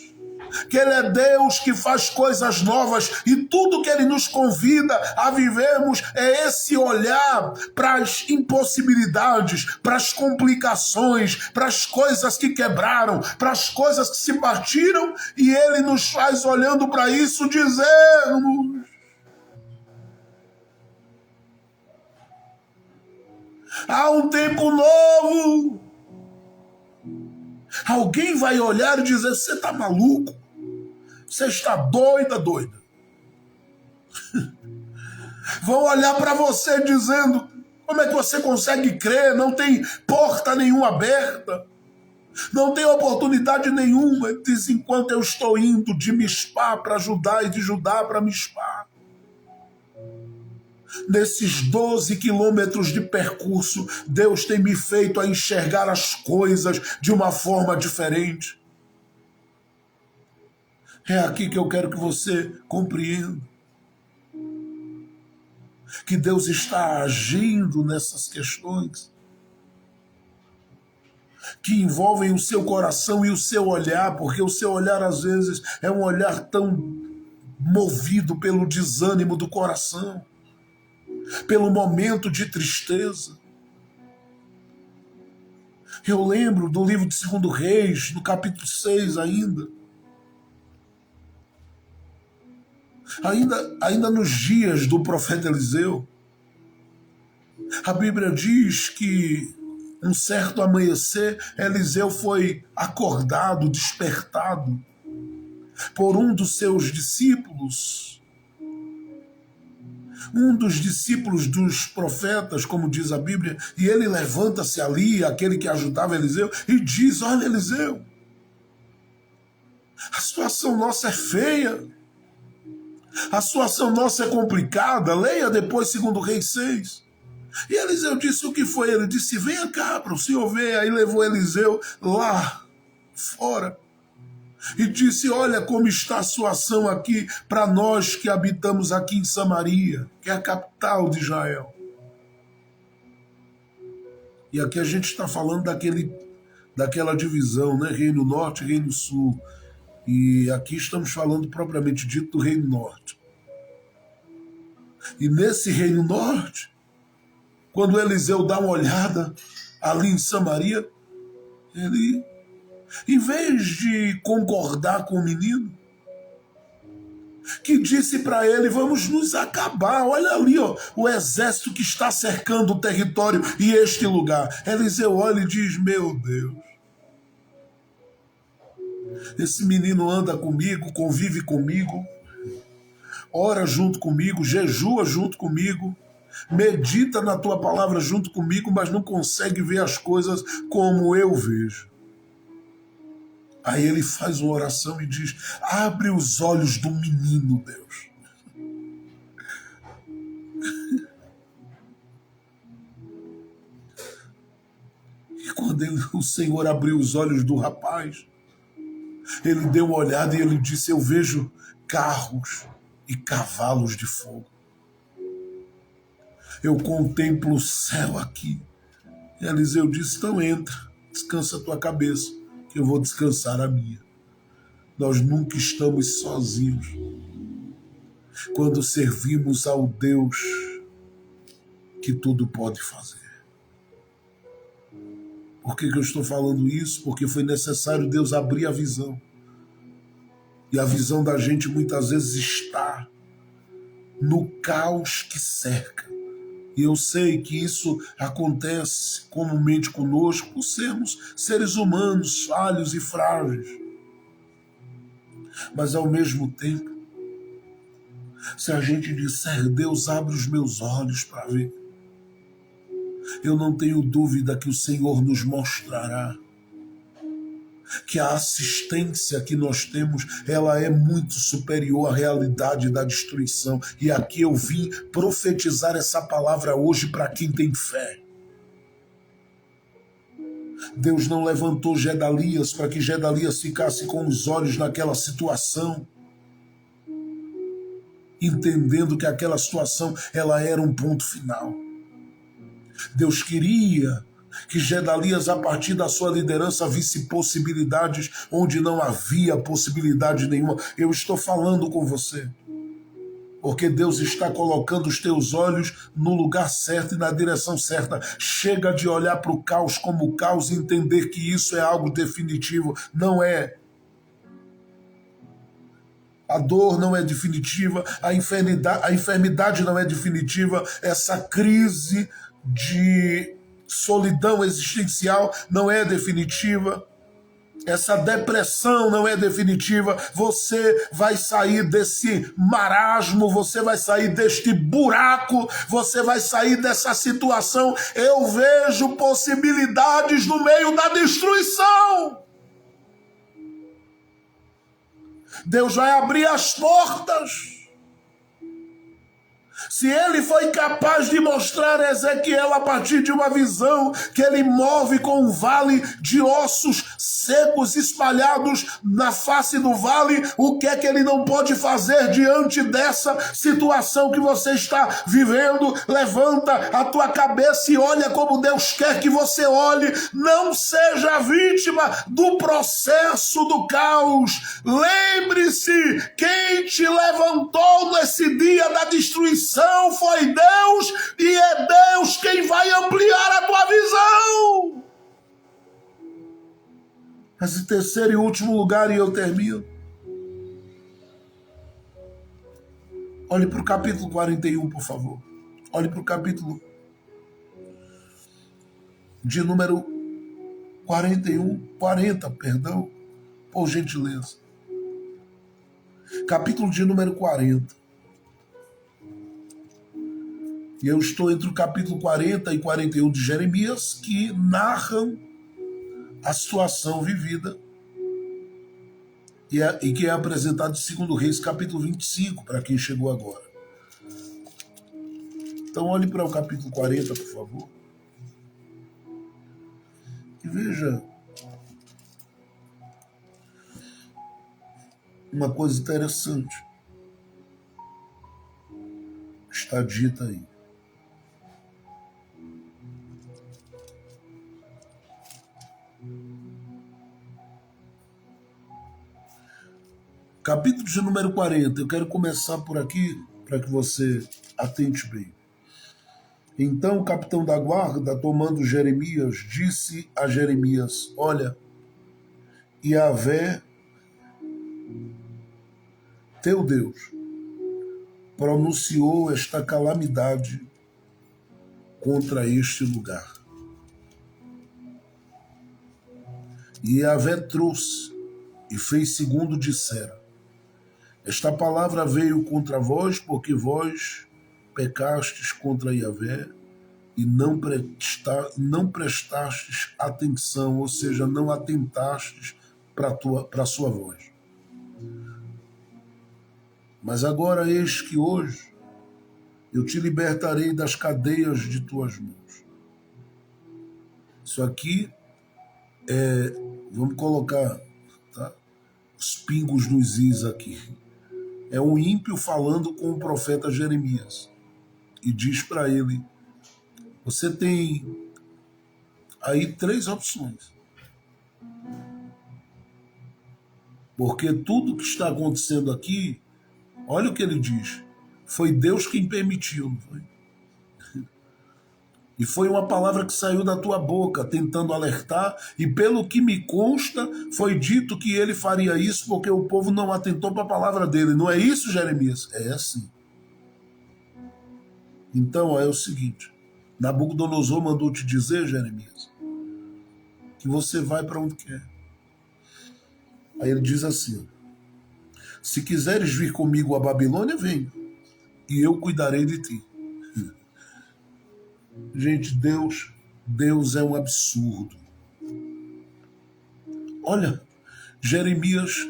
que Ele é Deus que faz coisas novas, e tudo que Ele nos convida a vivermos é esse olhar para as impossibilidades, para as complicações, para as coisas que quebraram, para as coisas que se partiram, e Ele nos faz, olhando para isso, dizermos: há um tempo novo. Alguém vai olhar e dizer: você está maluco? Você está doida? Vão olhar para você dizendo: como é que você consegue crer? Não tem porta nenhuma aberta. Não tem oportunidade nenhuma. Ele diz: enquanto eu estou indo de Mispá para Judá e de Judá para Mispá, nesses 12 quilômetros de percurso, Deus tem me feito a enxergar as coisas de uma forma diferente. É aqui que eu quero que você compreenda que Deus está agindo nessas questões que envolvem o seu coração e o seu olhar, porque o seu olhar às vezes é um olhar tão movido pelo desânimo do coração, pelo momento de tristeza. Eu lembro do livro de 2 Reis, no capítulo 6 ainda nos dias do profeta Eliseu, a Bíblia diz que Um certo amanhecer, Eliseu foi acordado, despertado por um dos seus discípulos, um dos discípulos dos profetas, como diz a Bíblia, e ele levanta-se ali, aquele que ajudava Eliseu, e diz: olha, Eliseu, a situação nossa é feia, a situação nossa é complicada, leia depois 2 Reis 6. E Eliseu disse: o que foi? Ele disse: venha cá para o senhor ver. Aí levou Eliseu lá fora e disse: olha como está a situação aqui para nós que habitamos aqui em Samaria, que é a capital de Israel. E aqui a gente está falando daquela divisão, né? Reino Norte e Reino Sul. E aqui estamos falando propriamente dito do Reino Norte. E nesse Reino Norte, quando Eliseu dá uma olhada ali em Samaria, ele, em vez de concordar com o menino, que disse para ele: vamos nos acabar, olha ali, ó, o exército que está cercando o território e este lugar. Eliseu olha e diz: meu Deus, esse menino anda comigo, convive comigo, ora junto comigo, jejua junto comigo, medita na tua palavra junto comigo, mas não consegue ver as coisas como eu vejo. Aí ele faz uma oração e diz: abre os olhos do menino, Deus. E quando o Senhor abriu os olhos do rapaz, ele deu uma olhada e ele disse: eu vejo carros e cavalos de fogo. Eu contemplo o céu aqui. E Eliseu disse: então entra, descansa a tua cabeça, que eu vou descansar a minha. Nós nunca estamos sozinhos quando servimos ao Deus que tudo pode fazer. Por que eu estou falando isso? Porque foi necessário Deus abrir a visão. E a visão da gente muitas vezes está no caos que cerca. E eu sei que isso acontece comumente conosco por sermos seres humanos, falhos e frágeis. Mas ao mesmo tempo, se a gente disser: Deus, abre os meus olhos para ver, eu não tenho dúvida que o Senhor nos mostrará que a assistência que nós temos, ela é muito superior à realidade da destruição. E aqui eu vim profetizar essa palavra hoje para quem tem fé. Deus não levantou Gedalias para que Gedalias ficasse com os olhos naquela situação, entendendo que aquela situação ela era um ponto final. Deus queria que Gedalias, a partir da sua liderança, visse possibilidades onde não havia possibilidade nenhuma. Eu estou falando com você, porque Deus está colocando os teus olhos no lugar certo e na direção certa. Chega de olhar para o caos como caos e entender que isso é algo definitivo. Não é. A dor não é definitiva, a enfermidade não é definitiva, essa crise de solidão existencial não é definitiva, essa depressão não é definitiva. Você vai sair desse marasmo, você vai sair deste buraco, você vai sair dessa situação. Eu vejo possibilidades no meio da destruição. Deus vai abrir as portas. Se ele foi capaz de mostrar a Ezequiel a partir de uma visão que ele move com um vale de ossos secos espalhados na face do vale, o que é que ele não pode fazer diante dessa situação que você está vivendo? Levanta a tua cabeça e olha como Deus quer que você olhe. Não seja vítima do processo do caos. Lembre-se, quem te levantou nesse dia da destruição foi Deus, e é Deus quem vai ampliar a tua visão. Mas em terceiro e último lugar, e eu termino, olhe para o capítulo 41, por favor. Olhe para o capítulo de número 40, perdão, por gentileza. Capítulo de número 40. E eu estou entre o capítulo 40 e 41 de Jeremias, que narram a situação vivida e que é apresentado em 2 Reis, capítulo 25, para quem chegou agora. Então olhe para o capítulo 40, por favor. E veja uma coisa interessante. Está dita aí. Capítulo de número 40. Eu quero começar por aqui para que você atente bem. Então o capitão da guarda, tomando Jeremias, disse a Jeremias: olha, Yahvé, teu Deus, pronunciou esta calamidade contra este lugar. E Yahvé trouxe e fez segundo disseram. Esta palavra veio contra vós, porque vós pecastes contra Yahvé e não prestastes atenção, ou seja, não atentastes para a sua voz. Mas agora eis que hoje eu te libertarei das cadeias de tuas mãos. Isso aqui vamos colocar, tá, os pingos nos is aqui. É um ímpio falando com o profeta Jeremias e diz para ele: você tem aí 3 opções. Porque tudo que está acontecendo aqui, olha o que ele diz, foi Deus quem permitiu, não foi? E foi uma palavra que saiu da tua boca, tentando alertar, e pelo que me consta, foi dito que ele faria isso porque o povo não atentou para a palavra dele. Não é isso, Jeremias? É assim. Então, é o seguinte, Nabucodonosor mandou te dizer, Jeremias, que você vai para onde quer. Aí ele diz assim: se quiseres vir comigo à Babilônia, venha, e eu cuidarei de ti. Gente, Deus é um absurdo. Olha, Jeremias,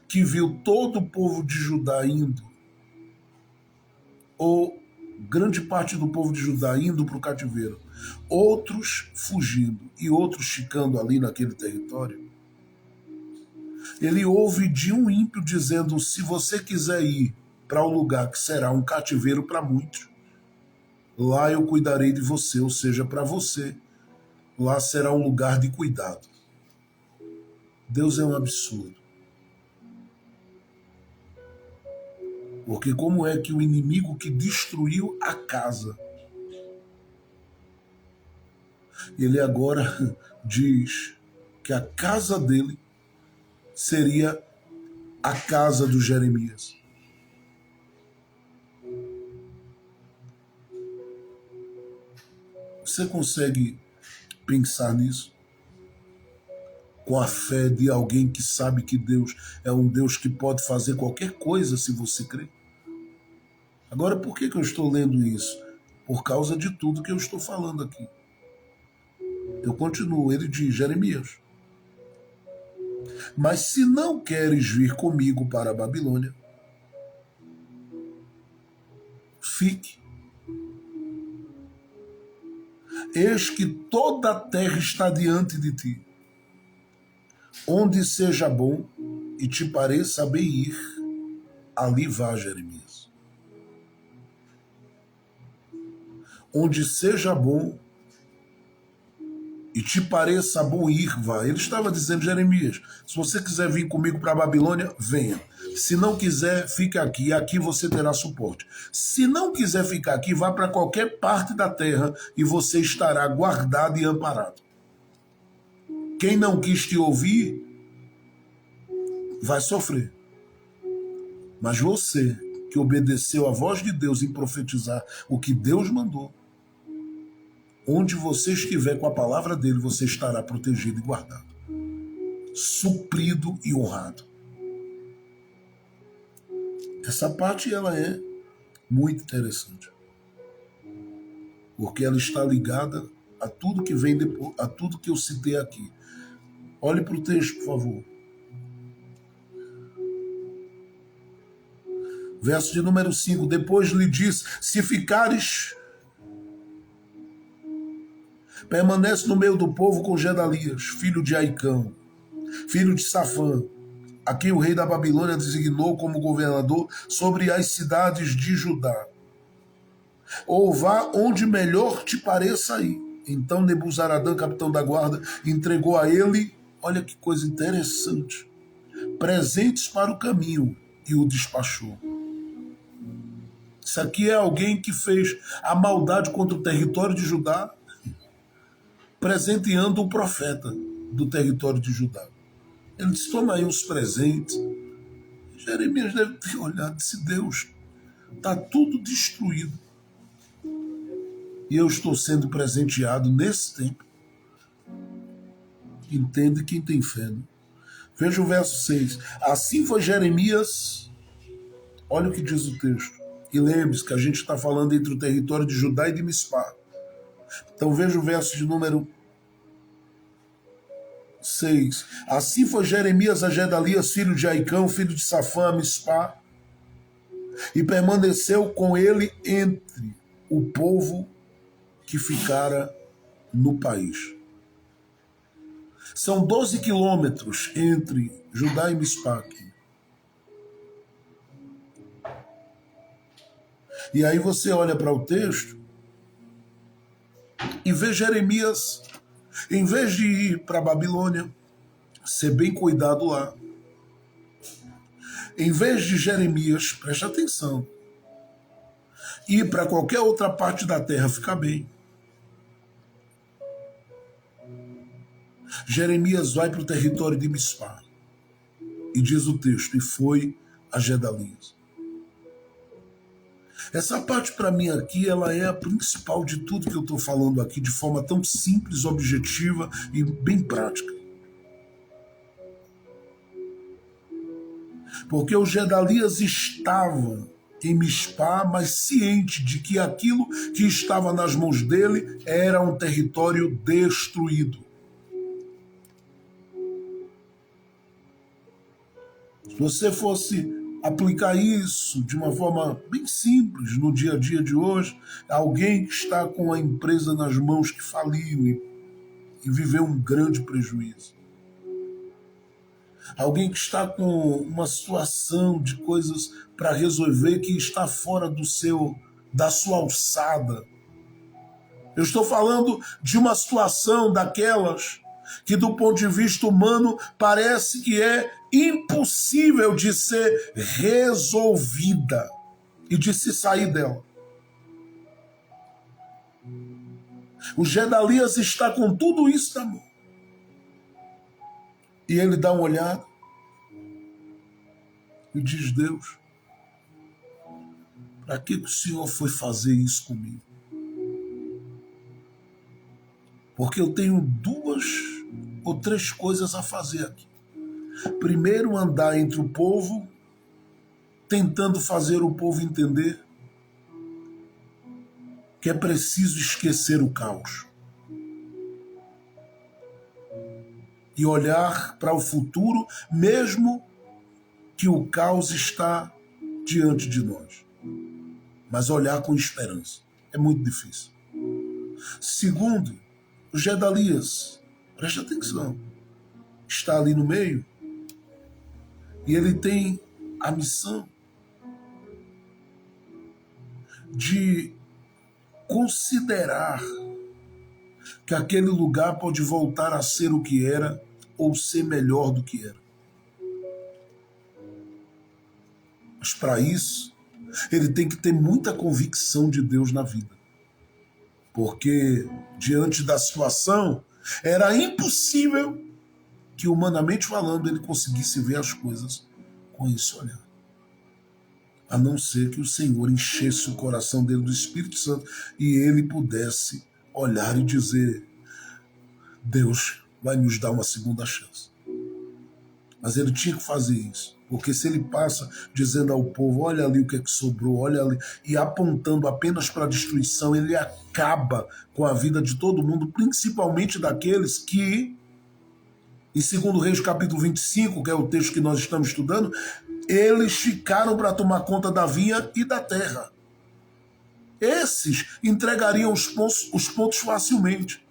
que viu todo o povo de Judá indo, ou grande parte do povo de Judá indo para o cativeiro, outros fugindo e outros ficando ali naquele território. Ele ouve de um ímpio dizendo: se você quiser ir para um lugar que será um cativeiro para muitos, lá eu cuidarei de você, ou seja, para você, lá será um lugar de cuidado. Deus é um absurdo. Porque como é que o inimigo que destruiu a casa, ele agora diz que a casa dele seria a casa do Jeremias? Você consegue pensar nisso? Com a fé de alguém que sabe que Deus é um Deus que pode fazer qualquer coisa se você crer? Agora, por que eu estou lendo isso? Por causa de tudo que eu estou falando aqui. Eu continuo, ele diz, Jeremias: mas se não queres vir comigo para a Babilônia, fique. Eis que toda a terra está diante de ti. Onde seja bom e te pareça bem ir, ali vá, Jeremias. Onde seja bom e te pareça bom ir, vá. Ele estava dizendo: Jeremias, se você quiser vir comigo para a Babilônia, venha. Se não quiser, fique aqui, e aqui você terá suporte. Se não quiser ficar aqui, vá para qualquer parte da terra e você estará guardado e amparado. Quem não quis te ouvir vai sofrer. Mas você, que obedeceu à voz de Deus em profetizar o que Deus mandou, onde você estiver com a palavra dele, você estará protegido e guardado, suprido e honrado. Essa parte ela é muito interessante, porque ela está ligada a tudo que vem depois, a tudo que eu citei aqui. Olhe para o texto, por favor. Verso de número 5. Depois lhe diz: se ficares, permanece no meio do povo com Gedalias, filho de Aicão, filho de Safã, a quem o rei da Babilônia designou como governador sobre as cidades de Judá. Ou vá onde melhor te pareça ir. Então Nebuzaradã, capitão da guarda, entregou a ele, olha que coisa interessante, presentes para o caminho, e o despachou. Isso aqui é alguém que fez a maldade contra o território de Judá, presenteando o profeta do território de Judá. Ele disse: toma aí uns presentes. Jeremias deve ter olhado e disse: Deus, está tudo destruído. E eu estou sendo presenteado nesse tempo. Entende quem tem fé, né? Veja o verso 6. Assim foi Jeremias. Olha o que diz o texto. E lembre-se que a gente está falando entre o território de Judá e de Mispá. Então veja o verso de número 6. Assim foi Jeremias a Gedalias, filho de Aicão, filho de Safã, a Mispá, e permaneceu com ele entre o povo que ficara no país. São 12 quilômetros entre Judá e Mispá aqui. E aí você olha para o texto e vê Jeremias, em vez de ir para a Babilônia, ser bem cuidado lá, em vez de Jeremias, preste atenção, ir para qualquer outra parte da terra ficar bem, Jeremias vai para o território de Mispá. E diz o texto: e foi a Gedalias. Essa parte para mim aqui, ela é a principal de tudo que eu estou falando aqui, de forma tão simples, objetiva e bem prática. Porque o Gedalias estava em Mispá, mas ciente de que aquilo que estava nas mãos dele era um território destruído. Se você fosse aplicar isso de uma forma bem simples no dia a dia de hoje, alguém que está com a empresa nas mãos que faliu e viveu um grande prejuízo. Alguém que está com uma situação de coisas para resolver que está fora da sua alçada. Eu estou falando de uma situação daquelas que, do ponto de vista humano, parece que é impossível de ser resolvida e de se sair dela. O Gedalias está com tudo isso na mão. E ele dá uma olhada e diz: Deus, para que o Senhor foi fazer isso comigo? Porque eu tenho 2 ou 3 coisas a fazer aqui. Primeiro, andar entre o povo, tentando fazer o povo entender que é preciso esquecer o caos e olhar para o futuro, mesmo que o caos está diante de nós. Mas olhar com esperança. É muito difícil. Segundo, o Gedalias, preste atenção, está ali no meio e ele tem a missão de considerar que aquele lugar pode voltar a ser o que era ou ser melhor do que era. Mas para isso, ele tem que ter muita convicção de Deus na vida. Porque, diante da situação, era impossível que, humanamente falando, ele conseguisse ver as coisas com esse olhar. A não ser que o Senhor enchesse o coração dele do Espírito Santo e ele pudesse olhar e dizer: Deus vai nos dar uma segunda chance. Mas ele tinha que fazer isso, porque se ele passa dizendo ao povo: olha ali o que é que sobrou, olha ali, e apontando apenas para a destruição, ele acaba com a vida de todo mundo, principalmente daqueles que, em 2 Reis capítulo 25, que é o texto que nós estamos estudando, eles ficaram para tomar conta da vinha e da terra. Esses entregariam os pontos facilmente.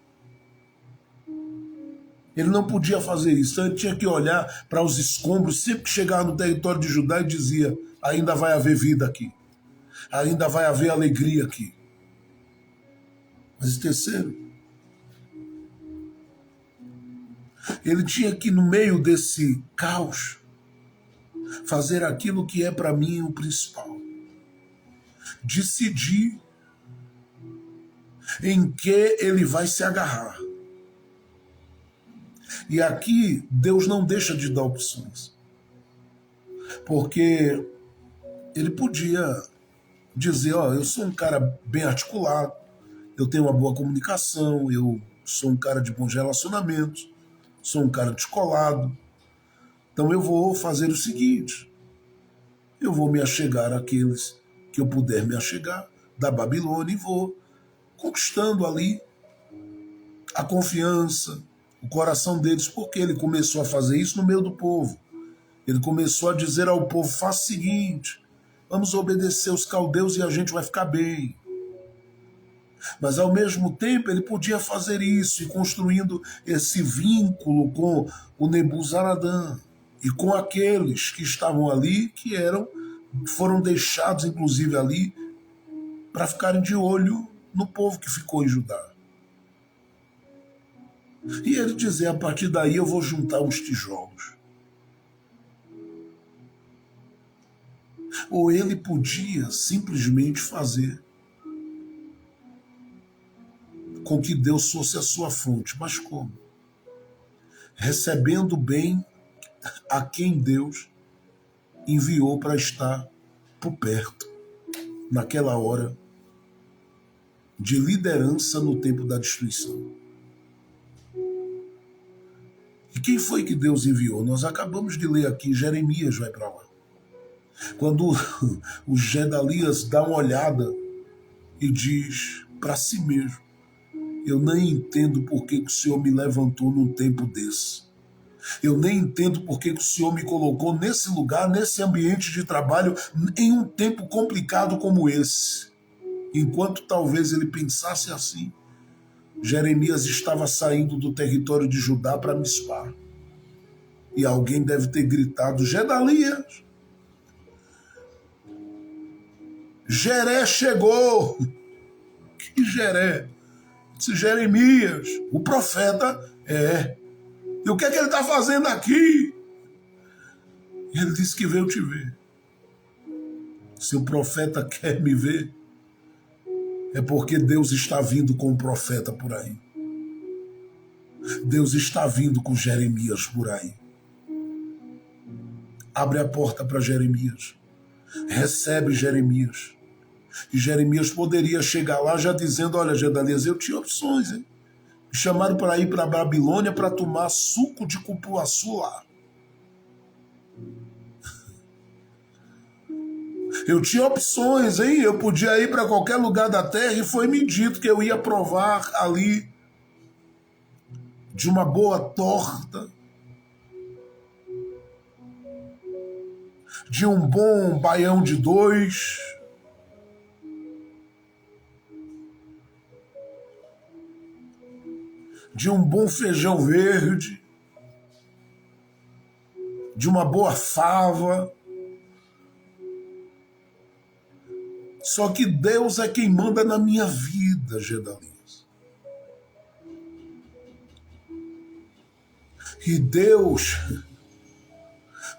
Ele não podia fazer isso, então ele tinha que olhar para os escombros sempre que chegava no território de Judá e dizia: ainda vai haver vida aqui, ainda vai haver alegria aqui. Mas em terceiro, ele tinha que, no meio desse caos, fazer aquilo que é para mim o principal: decidir em que ele vai se agarrar. E aqui Deus não deixa de dar opções, porque ele podia dizer: ó, eu sou um cara bem articulado, eu tenho uma boa comunicação, eu sou um cara de bons relacionamentos, sou um cara descolado, então eu vou fazer o seguinte: eu vou me achegar àqueles que eu puder me achegar da Babilônia e vou conquistando ali a confiança, o coração deles, porque ele começou a fazer isso no meio do povo. Ele começou a dizer ao povo: faça o seguinte, vamos obedecer os caldeus e a gente vai ficar bem. Mas ao mesmo tempo ele podia fazer isso e construindo esse vínculo com o Nebuzaradã e com aqueles que estavam ali, que foram deixados inclusive ali para ficarem de olho no povo que ficou em Judá. E ele dizer: a partir daí eu vou juntar os tijolos. Ou ele podia simplesmente fazer com que Deus fosse a sua fonte. Mas como? Recebendo bem a quem Deus enviou para estar por perto, naquela hora de liderança no tempo da destruição. E quem foi que Deus enviou? Nós acabamos de ler aqui, Jeremias vai para lá. Quando o Gedalias dá uma olhada e diz para si mesmo: eu nem entendo por que o Senhor me levantou num tempo desse. Eu nem entendo por que o Senhor me colocou nesse lugar, nesse ambiente de trabalho, em um tempo complicado como esse. Enquanto talvez ele pensasse assim, Jeremias estava saindo do território de Judá para Mispá. E alguém deve ter gritado: Gedalias! Jeré chegou! Que Jeré? Disse: Jeremias, o profeta. E o que é que ele está fazendo aqui? Ele disse que veio te ver. Se o profeta quer me ver, é porque Deus está vindo com o profeta por aí. Deus está vindo com Jeremias por aí. Abre a porta para Jeremias. Recebe Jeremias. E Jeremias poderia chegar lá já dizendo: olha, Gedalias, eu tinha opções, hein? Me chamaram para ir para a Babilônia para tomar suco de cupuaçu lá. Eu tinha opções, hein? Eu podia ir para qualquer lugar da terra e foi me dito que eu ia provar ali de uma boa torta, de um bom baião de dois, de um bom feijão verde, de uma boa fava. Só que Deus é quem manda na minha vida, Gedalias. E Deus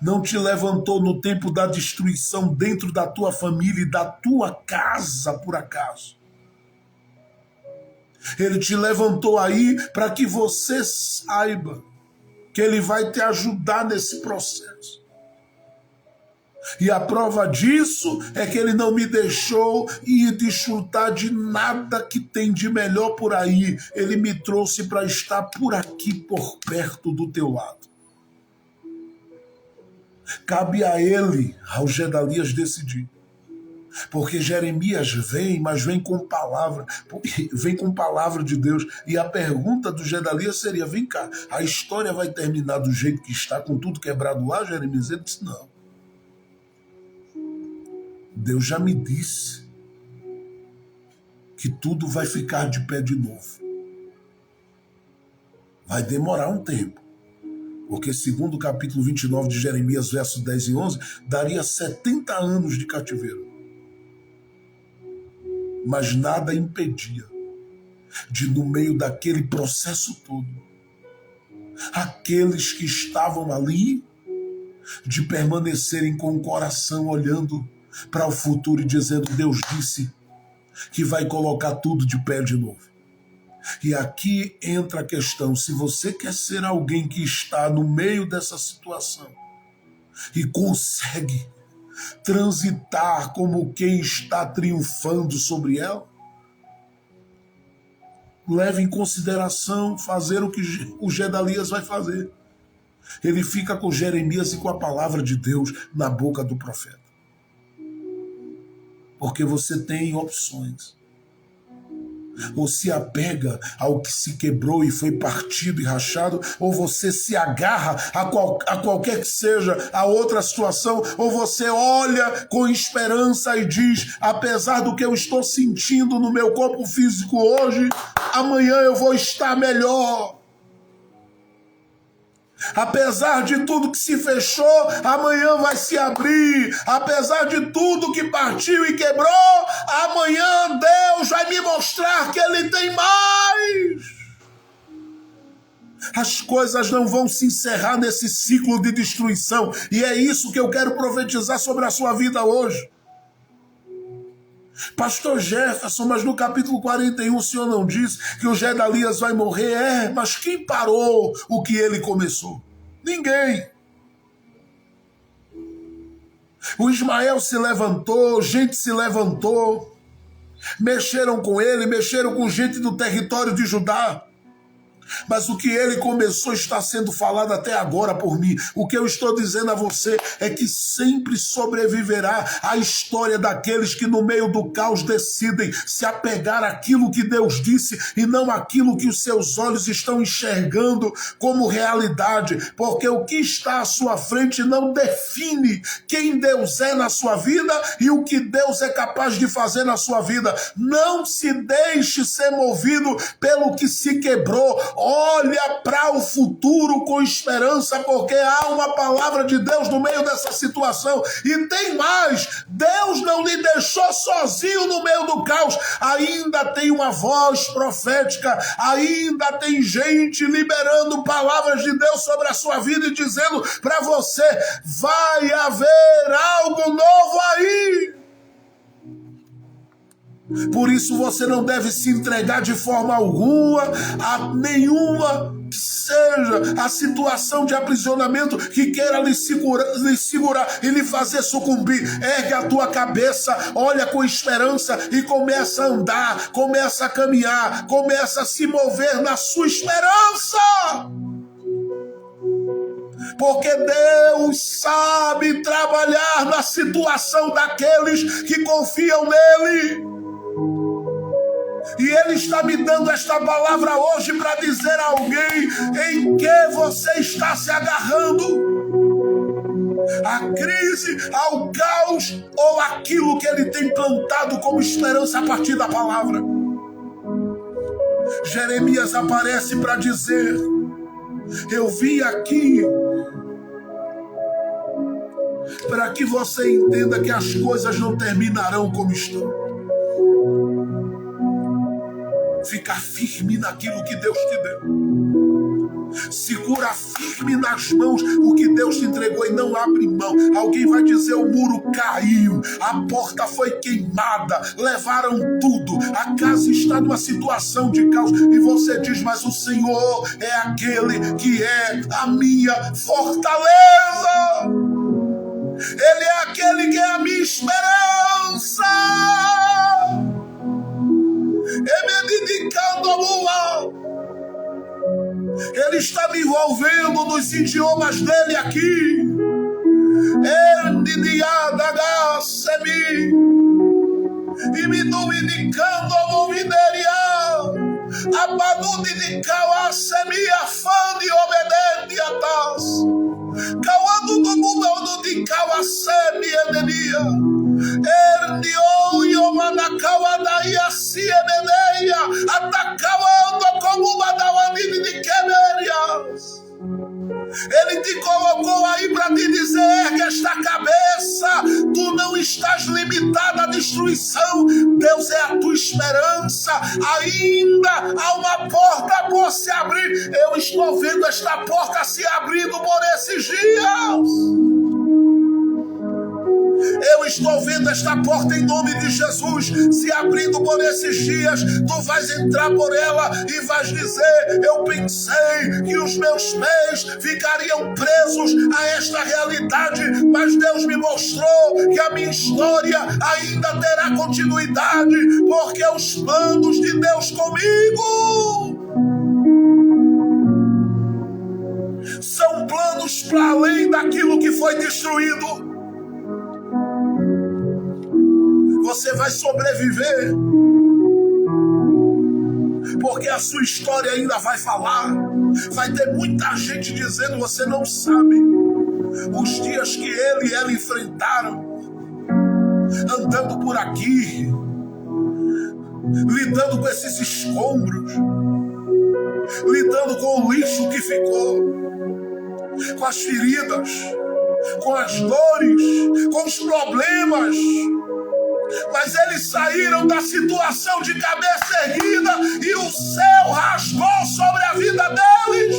não te levantou no tempo da destruição dentro da tua família e da tua casa, por acaso. Ele te levantou aí para que você saiba que Ele vai te ajudar nesse processo. E a prova disso é que ele não me deixou ir desfrutar de nada que tem de melhor por aí. Ele me trouxe para estar por aqui, por perto do teu lado. Cabe a ele, ao Gedalias, decidir. Porque Jeremias vem, mas vem com palavra de Deus. E a pergunta do Gedalias seria: vem cá, a história vai terminar do jeito que está, com tudo quebrado lá? Jeremias? Ele disse: não. Deus já me disse que tudo vai ficar de pé de novo. Vai demorar um tempo. Porque segundo o capítulo 29 de Jeremias, versos 10 e 11, daria 70 anos de cativeiro. Mas nada impedia de, no meio daquele processo todo, aqueles que estavam ali, de permanecerem com o coração olhando para o futuro e dizendo: Deus disse que vai colocar tudo de pé de novo. E aqui entra a questão: se você quer ser alguém que está no meio dessa situação e consegue transitar como quem está triunfando sobre ela, leve em consideração fazer o que o Gedalias vai fazer. Ele fica com Jeremias e com a palavra de Deus na boca do profeta. Porque você tem opções. Ou se apega ao que se quebrou e foi partido e rachado, ou você se agarra a qualquer que seja a outra situação, ou você olha com esperança e diz: apesar do que eu estou sentindo no meu corpo físico hoje, amanhã eu vou estar melhor. Apesar de tudo que se fechou, amanhã vai se abrir. Apesar de tudo que partiu e quebrou, amanhã Deus vai me mostrar que Ele tem mais. As coisas não vão se encerrar nesse ciclo de destruição. E é isso que eu quero profetizar sobre a sua vida hoje. Pastor Jefferson, mas no capítulo 41 o senhor não diz que o Gedalias vai morrer? Mas quem parou o que ele começou? Ninguém. O Ismael se levantou, gente se levantou, mexeram com ele, mexeram com gente do território de Judá. Mas o que ele começou está sendo falado até agora por mim. O que eu estou dizendo a você é que sempre sobreviverá a história daqueles que no meio do caos decidem se apegar àquilo que Deus disse e não àquilo que os seus olhos estão enxergando como realidade. Porque o que está à sua frente não define quem Deus é na sua vida e o que Deus é capaz de fazer na sua vida. Não se deixe ser movido pelo que se quebrou. Olha para o futuro com esperança, porque há uma palavra de Deus no meio dessa situação. E tem mais: Deus não lhe deixou sozinho no meio do caos. Ainda tem uma voz profética, ainda tem gente liberando palavras de Deus sobre a sua vida e dizendo para você: vai haver algo novo aí. Por isso você não deve se entregar de forma alguma a nenhuma que seja a situação de aprisionamento que queira lhe segurar e lhe fazer sucumbir. Ergue a tua cabeça, olha com esperança e começa a andar, começa a caminhar, começa a se mover na sua esperança. Porque Deus sabe trabalhar na situação daqueles que confiam nele. E Ele está me dando esta palavra hoje para dizer a alguém em que você está se agarrando. A crise, ao caos ou aquilo que Ele tem plantado como esperança a partir da palavra. Jeremias aparece para dizer: eu vim aqui para que você entenda que as coisas não terminarão como estão. Ficar firme naquilo que Deus te deu. Segura firme nas mãos o que Deus te entregou e não abre mão. Alguém vai dizer: o muro caiu, a porta foi queimada, levaram tudo, a casa está numa situação de caos. E você diz: mas o Senhor é aquele que é a minha fortaleza. Ele é aquele é a minha esperança. Ele está me envolvendo nos idiomas dele aqui. E me dominicando a movideria. Abadu de Kawa semia fã de obedente a tas. Kawadu do mundo de Kawa semia dia. Erdio Yomanakawa daí a Sieneia. Atacando como uma da de Quemerias. Ele te colocou aí para te dizer: ergue esta cabeça, tu não estás limitada à destruição, Deus é a tua esperança, ainda há uma porta por se abrir. Eu estou vendo esta porta se abrindo por esses dias. Eu estou vendo esta porta em nome de Jesus se abrindo por esses dias. Tu vais entrar por ela e vais dizer: eu pensei que os meus pés ficariam presos a esta realidade, mas Deus me mostrou que a minha história ainda terá continuidade, porque os planos de Deus comigo são planos para além daquilo que foi destruído. Você vai sobreviver, porque a sua história ainda vai falar. Vai ter muita gente dizendo: você não sabe os dias que ele e ela enfrentaram, andando por aqui, lidando com esses escombros, lidando com o lixo que ficou, com as feridas, com as dores, com os problemas. Mas eles saíram da situação de cabeça erguida e o céu rasgou sobre a vida deles.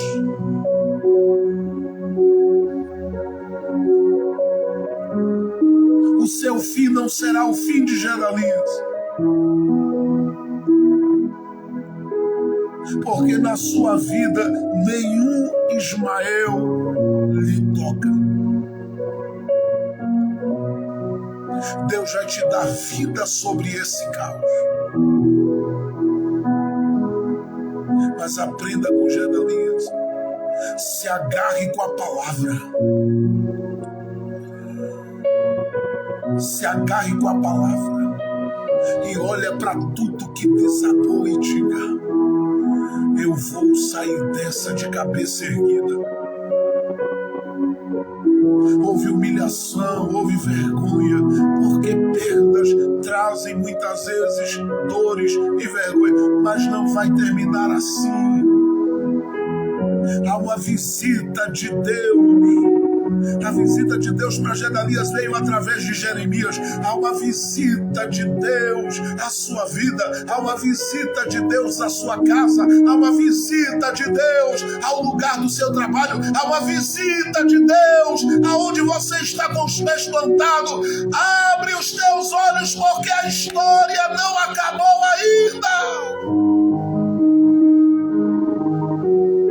O seu fim não será o fim de Gedalias, porque na sua vida nenhum Ismael lhe toca. Deus vai te dar vida sobre esse caos. Mas aprenda com Gedalias. Se agarre com a palavra. Se agarre com a palavra. E olha para tudo que desabou e diga: eu vou sair dessa de cabeça erguida. Houve humilhação, houve vergonha, porque perdas trazem muitas vezes dores e vergonha, mas não vai terminar assim. Há uma visita de Deus. A visita de Deus para Gedalias veio através de Jeremias. Há uma visita de Deus à sua vida. Há uma visita de Deus à sua casa. Há uma visita de Deus ao lugar do seu trabalho. Há uma visita de Deus aonde você está com os pés plantados. Abre os teus olhos, porque a história não acabou ainda.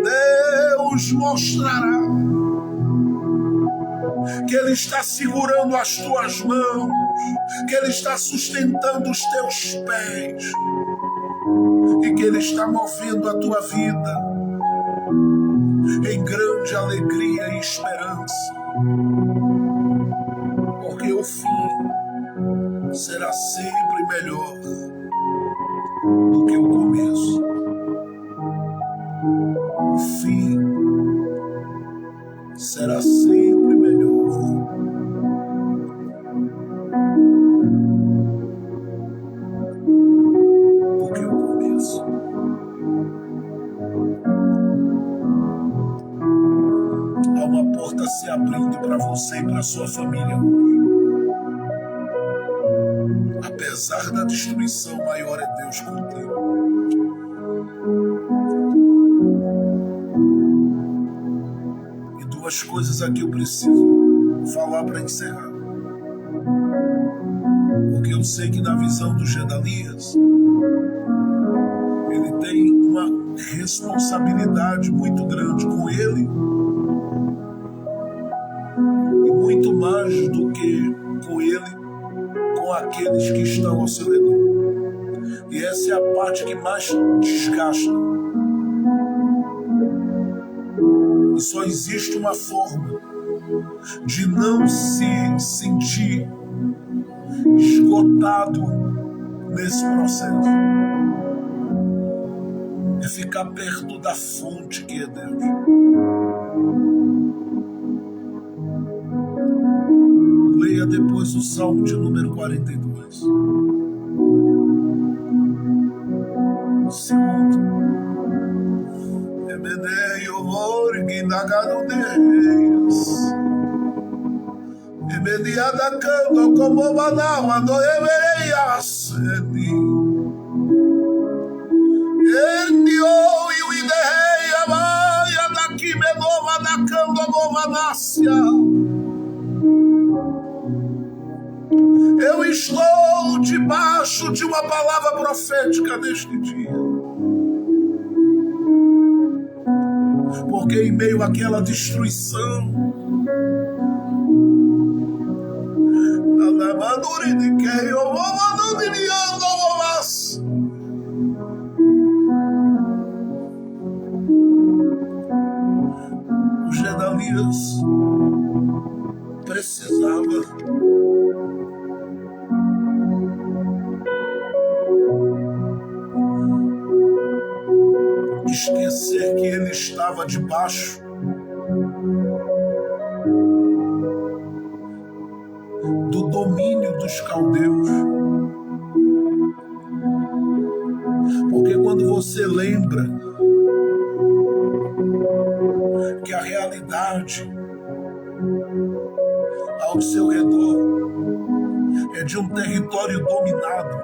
Deus mostrará que Ele está segurando as tuas mãos, que Ele está sustentando os teus pés e que Ele está movendo a tua vida em grande alegria e esperança, porque o fim será sempre melhor do que o começo. O fim será sempre melhor do que o começo. Há uma porta se abrindo para você e para sua família hoje. Apesar da destruição, maior é Deus contigo. Duas coisas aqui eu preciso falar para encerrar. Porque eu sei que na visão do Gedalias, ele tem uma responsabilidade muito grande com ele. E muito mais do que com ele, com aqueles que estão ao seu redor. E essa é a parte que mais desgasta. E só existe uma forma de não se sentir esgotado nesse processo. É ficar perto da fonte que é Deus. Leia depois o Salmo de número 42. Segundo, Emeneio Orguinagarudeis, Emeniada Cando como Manaua no Emereia Seni, Enio e o Ideia Maia daqui Menova da Cando Movanácia. Eu estou debaixo de uma palavra profética neste dia. Porque em meio àquela destruição, os Gedalias precisavam esquecer que ele estava debaixo do domínio dos caldeus. Porque quando você lembra que a realidade ao seu redor é de um território dominado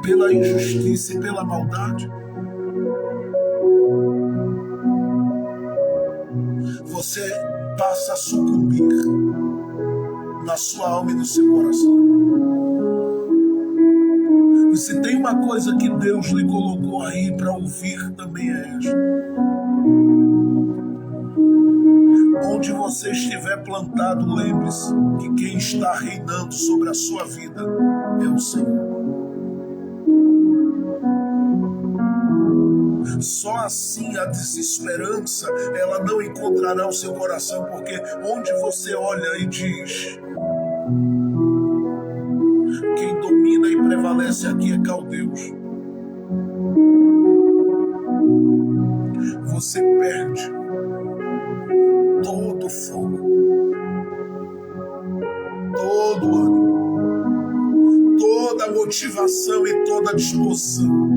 pela injustiça e pela maldade, você passa a sucumbir na sua alma e no seu coração. E se tem uma coisa que Deus lhe colocou aí para ouvir, também é esta: onde você estiver plantado, lembre-se que quem está reinando sobre a sua vida é o Senhor. Só assim a desesperança ela não encontrará o seu coração, porque onde você olha e diz quem domina e prevalece aqui é caldeus, você perde todo o fogo, todo o ânimo, toda a motivação e toda a disposição.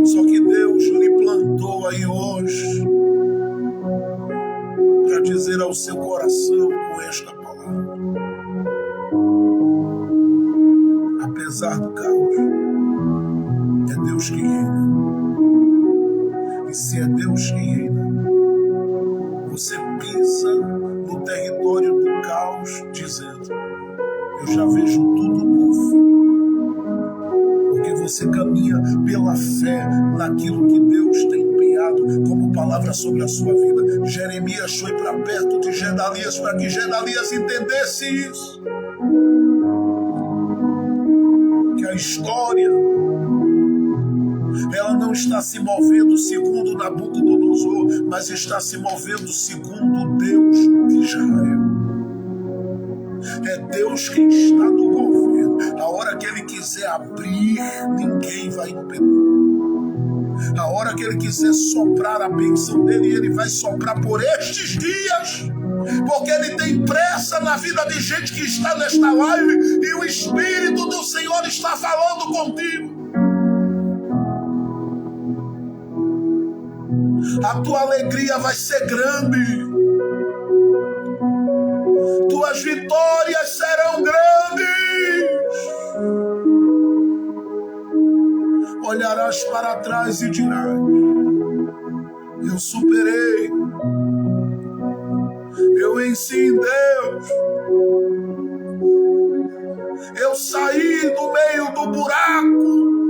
Só que Deus lhe plantou aí hoje para dizer ao seu coração com esta palavra: apesar do caos, é Deus que reina. E se é Deus que reina, você pisa no território do caos dizendo: eu já vejo tudo novo. Porque você caminha pela fé naquilo que Deus tem empenhado como palavra sobre a sua vida. Jeremias foi para perto de Gedalias para que Gedalias entendesse isso. Que a história ela não está se movendo segundo Nabucodonosor, mas está se movendo segundo o Deus de Israel. É Deus quem está no governo. A hora que Ele quiser abrir, ninguém vai impedir. A hora que Ele quiser soprar a bênção dEle, Ele vai soprar por estes dias, porque Ele tem pressa na vida de gente que está nesta live e o Espírito do Senhor está falando contigo. A tua alegria vai ser grande. Tuas vitórias serão grandes. Olharás para trás e dirás: eu superei. Eu venci em Deus. Eu saí do meio do buraco.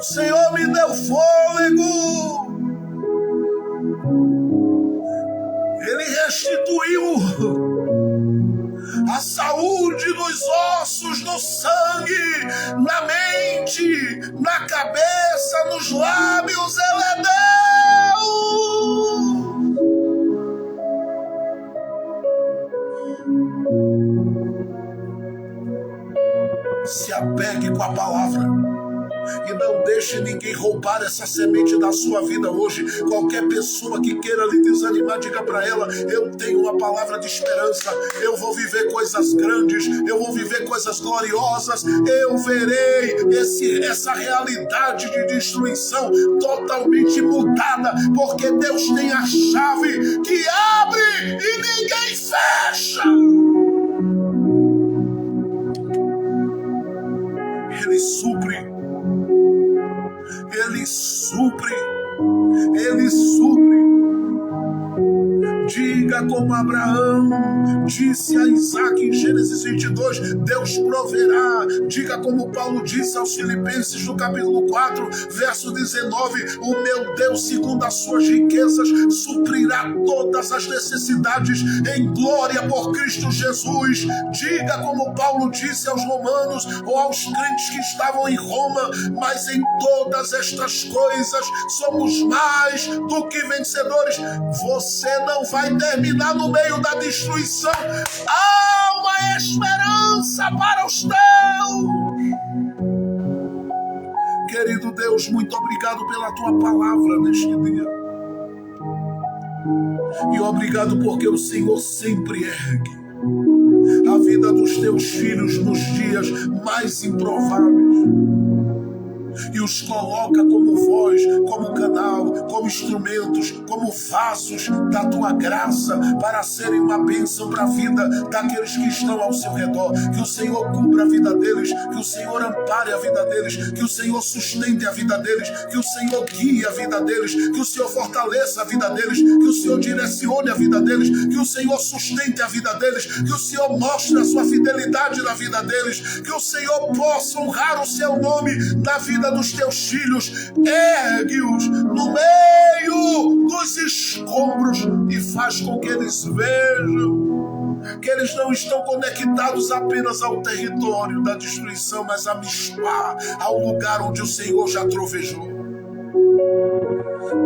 Senhor me deu fôlego. Ele restituiu a saúde nos ossos, no sangue, na mente, na cabeça, nos lábios. Ele é Deus. Se apegue com a palavra. E não deixe ninguém roubar essa semente da sua vida hoje. Qualquer pessoa que queira lhe desanimar, diga para ela: eu tenho uma palavra de esperança. Eu vou viver coisas grandes, eu vou viver coisas gloriosas. Eu verei essa realidade de destruição totalmente mudada, porque Deus tem a chave que abre e ninguém fecha. Ele supre. Ele supre, Ele supre. Diga como Abraão disse a Isaac em Gênesis 22, Deus proverá. Diga como Paulo disse aos Filipenses no capítulo 4, verso 19, o meu Deus, segundo as suas riquezas, suprirá todas as necessidades em glória por Cristo Jesus. Diga como Paulo disse aos romanos ou aos crentes que estavam em Roma, mas em todas estas coisas somos mais do que vencedores. Você não vai terminar no meio da destruição. Há uma esperança para os teus. Querido Deus, muito obrigado pela tua palavra neste dia. E obrigado porque o Senhor sempre ergue a vida dos teus filhos nos dias mais improváveis e os coloca como voz, como canal, como instrumentos, como vasos da tua graça para serem uma bênção para a vida daqueles que estão ao seu redor. Que o Senhor cubra a vida deles, que o Senhor ampare a vida deles, que o Senhor sustente a vida deles, que o Senhor guie a vida deles, que o Senhor fortaleça a vida deles, que o Senhor direcione a vida deles, que o Senhor sustente a vida deles, que o Senhor mostre a sua fidelidade na vida deles, que o Senhor possa honrar o seu nome na vida dos teus filhos. Ergue-os no meio dos escombros e faz com que eles vejam que eles não estão conectados apenas ao território da destruição, mas a Mishpah, ao lugar onde o Senhor já trovejou.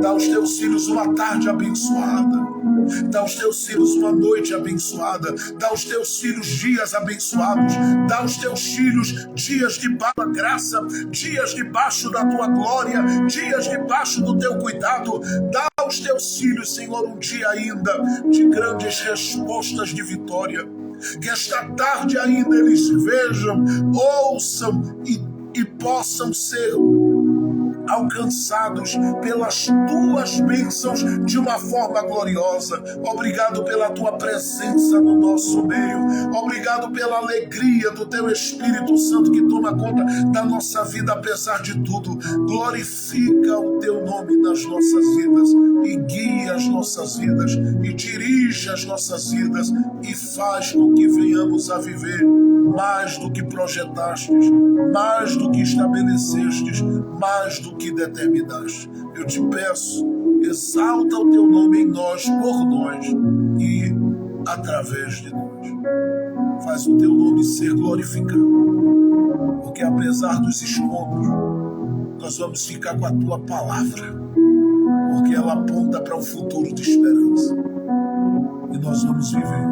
Dá aos teus filhos uma tarde abençoada. Dá aos teus filhos uma noite abençoada. Dá aos teus filhos dias abençoados. Dá aos teus filhos dias debaixo da graça, dias debaixo da tua glória, dias debaixo do teu cuidado. Dá aos teus filhos, Senhor, um dia ainda de grandes respostas de vitória. Que esta tarde ainda eles vejam, ouçam e possam ser alcançados pelas tuas bênçãos de uma forma gloriosa. Obrigado pela tua presença no nosso meio. Obrigado pela alegria do teu Espírito Santo que toma conta da nossa vida apesar de tudo. Glorifica o teu nome nas nossas vidas e guia as nossas vidas e dirige as nossas vidas e faz com que venhamos a viver mais do que projetastes, mais do que estabelecestes, mais do que determinaste. Eu te peço, exalta o teu nome em nós, por nós e através de nós. Faz o teu nome ser glorificado, porque apesar dos escombros, nós vamos ficar com a tua palavra, porque ela aponta para um futuro de esperança. E nós vamos viver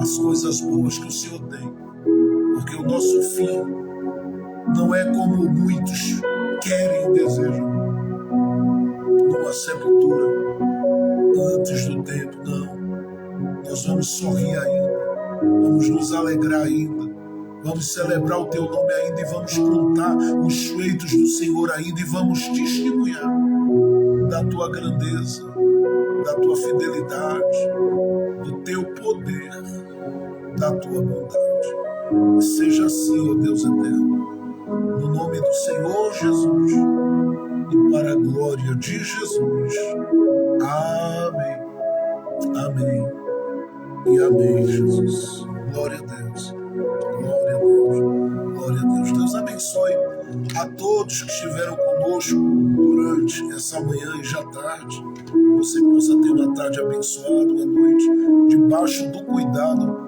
as coisas boas que o Senhor tem, porque o nosso fim não é como muitos querem e desejam, numa sepultura antes do tempo. Não, nós vamos sorrir ainda, vamos nos alegrar ainda, vamos celebrar o teu nome ainda e vamos contar os feitos do Senhor ainda e vamos testemunhar da tua grandeza, da tua fidelidade, do teu poder, da tua bondade. Seja assim, ó Deus eterno, no nome do Senhor Jesus e para a glória de Jesus. Amém. Amém. E amém, Jesus. Glória a Deus. Glória a Deus. Glória a Deus. Deus abençoe a todos que estiveram conosco durante essa manhã e já tarde. Você possa ter uma tarde abençoada, uma noite debaixo do cuidado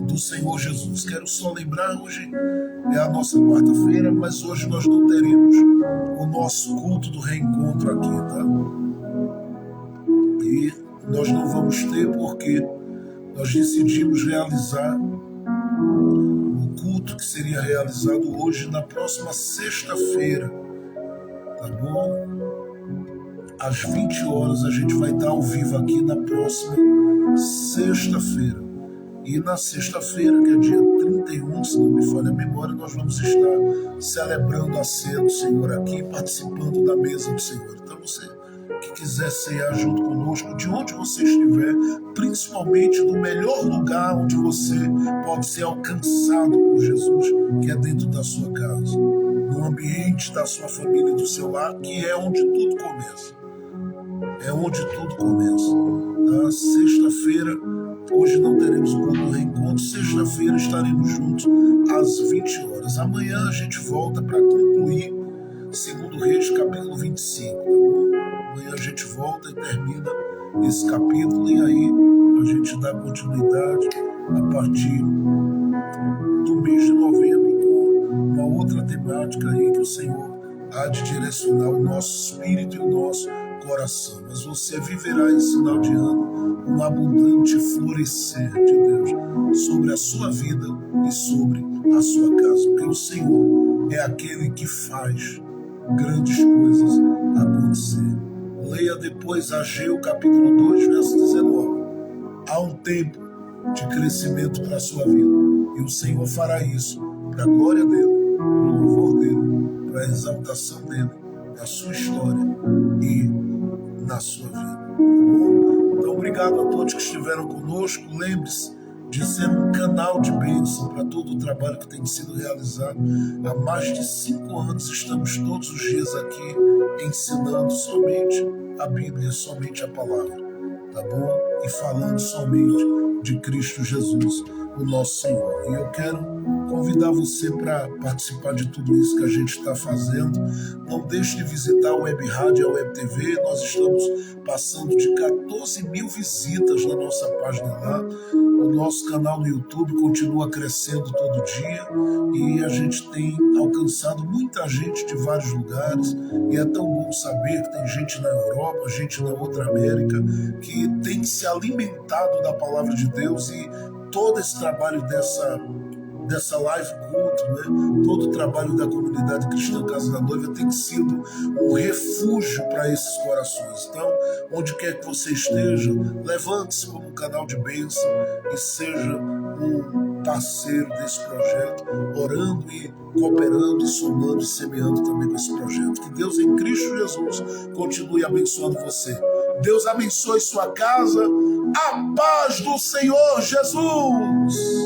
do Senhor Jesus. Quero só lembrar, hoje é a nossa quarta-feira, mas hoje nós não teremos o nosso culto do reencontro aqui, tá? E nós não vamos ter porque nós decidimos realizar o culto que seria realizado hoje na próxima sexta-feira, tá bom? Às 20 horas a gente vai estar ao vivo aqui na próxima sexta-feira. E na sexta-feira, que é dia 31, se não me falha a memória, nós vamos estar celebrando a ceia do Senhor aqui, participando da mesa do Senhor. Então você que quiser cear junto conosco, de onde você estiver, principalmente no melhor lugar onde você pode ser alcançado por Jesus, que é dentro da sua casa, no ambiente da sua família e do seu lar, que é onde tudo começa. É onde tudo começa. Tá? Sexta-feira, hoje não teremos o culto do reencontro. Sexta-feira estaremos juntos às 20 horas. Amanhã a gente volta para concluir 2 Reis, capítulo 25. Tá bom? Amanhã a gente volta e termina esse capítulo. E aí a gente dá continuidade a partir do mês de novembro com uma outra temática aí que o Senhor há de direcionar o nosso espírito e o nosso coração. Mas você viverá em sinal de ano um abundante florescer de Deus sobre a sua vida e sobre a sua casa, porque o Senhor é aquele que faz grandes coisas acontecer. Leia depois Ageu capítulo 2, verso 19. Há um tempo de crescimento para a sua vida e o Senhor fará isso para a glória dele, para o louvor dele, para a exaltação dele, na sua história e na sua vida. Então, obrigado a todos que estiveram conosco. Lembre-se de ser um canal de bênção para todo o trabalho que tem sido realizado. Há mais de 5 anos estamos todos os dias aqui ensinando somente a Bíblia, somente a palavra, tá bom? E falando somente de Cristo Jesus, o nosso Senhor. E eu quero convidar você para participar de tudo isso que a gente está fazendo. Não deixe de visitar a Web Rádio e a Web TV. Nós estamos passando de 14 mil visitas na nossa página lá. O nosso canal no YouTube continua crescendo todo dia e a gente tem alcançado muita gente de vários lugares. E é tão bom saber que tem gente na Europa, gente na outra América, que tem se alimentado da palavra de Deus, e todo esse trabalho dessa live culto, né? Todo o trabalho da comunidade cristã Casa da Noiva tem sido um refúgio para esses corações. Então, onde quer que você esteja, levante-se como um canal de bênção e seja um parceiro desse projeto, orando e cooperando e somando e semeando também com esse projeto. Que Deus em Cristo Jesus continue abençoando você. Deus abençoe sua casa. A paz do Senhor Jesus!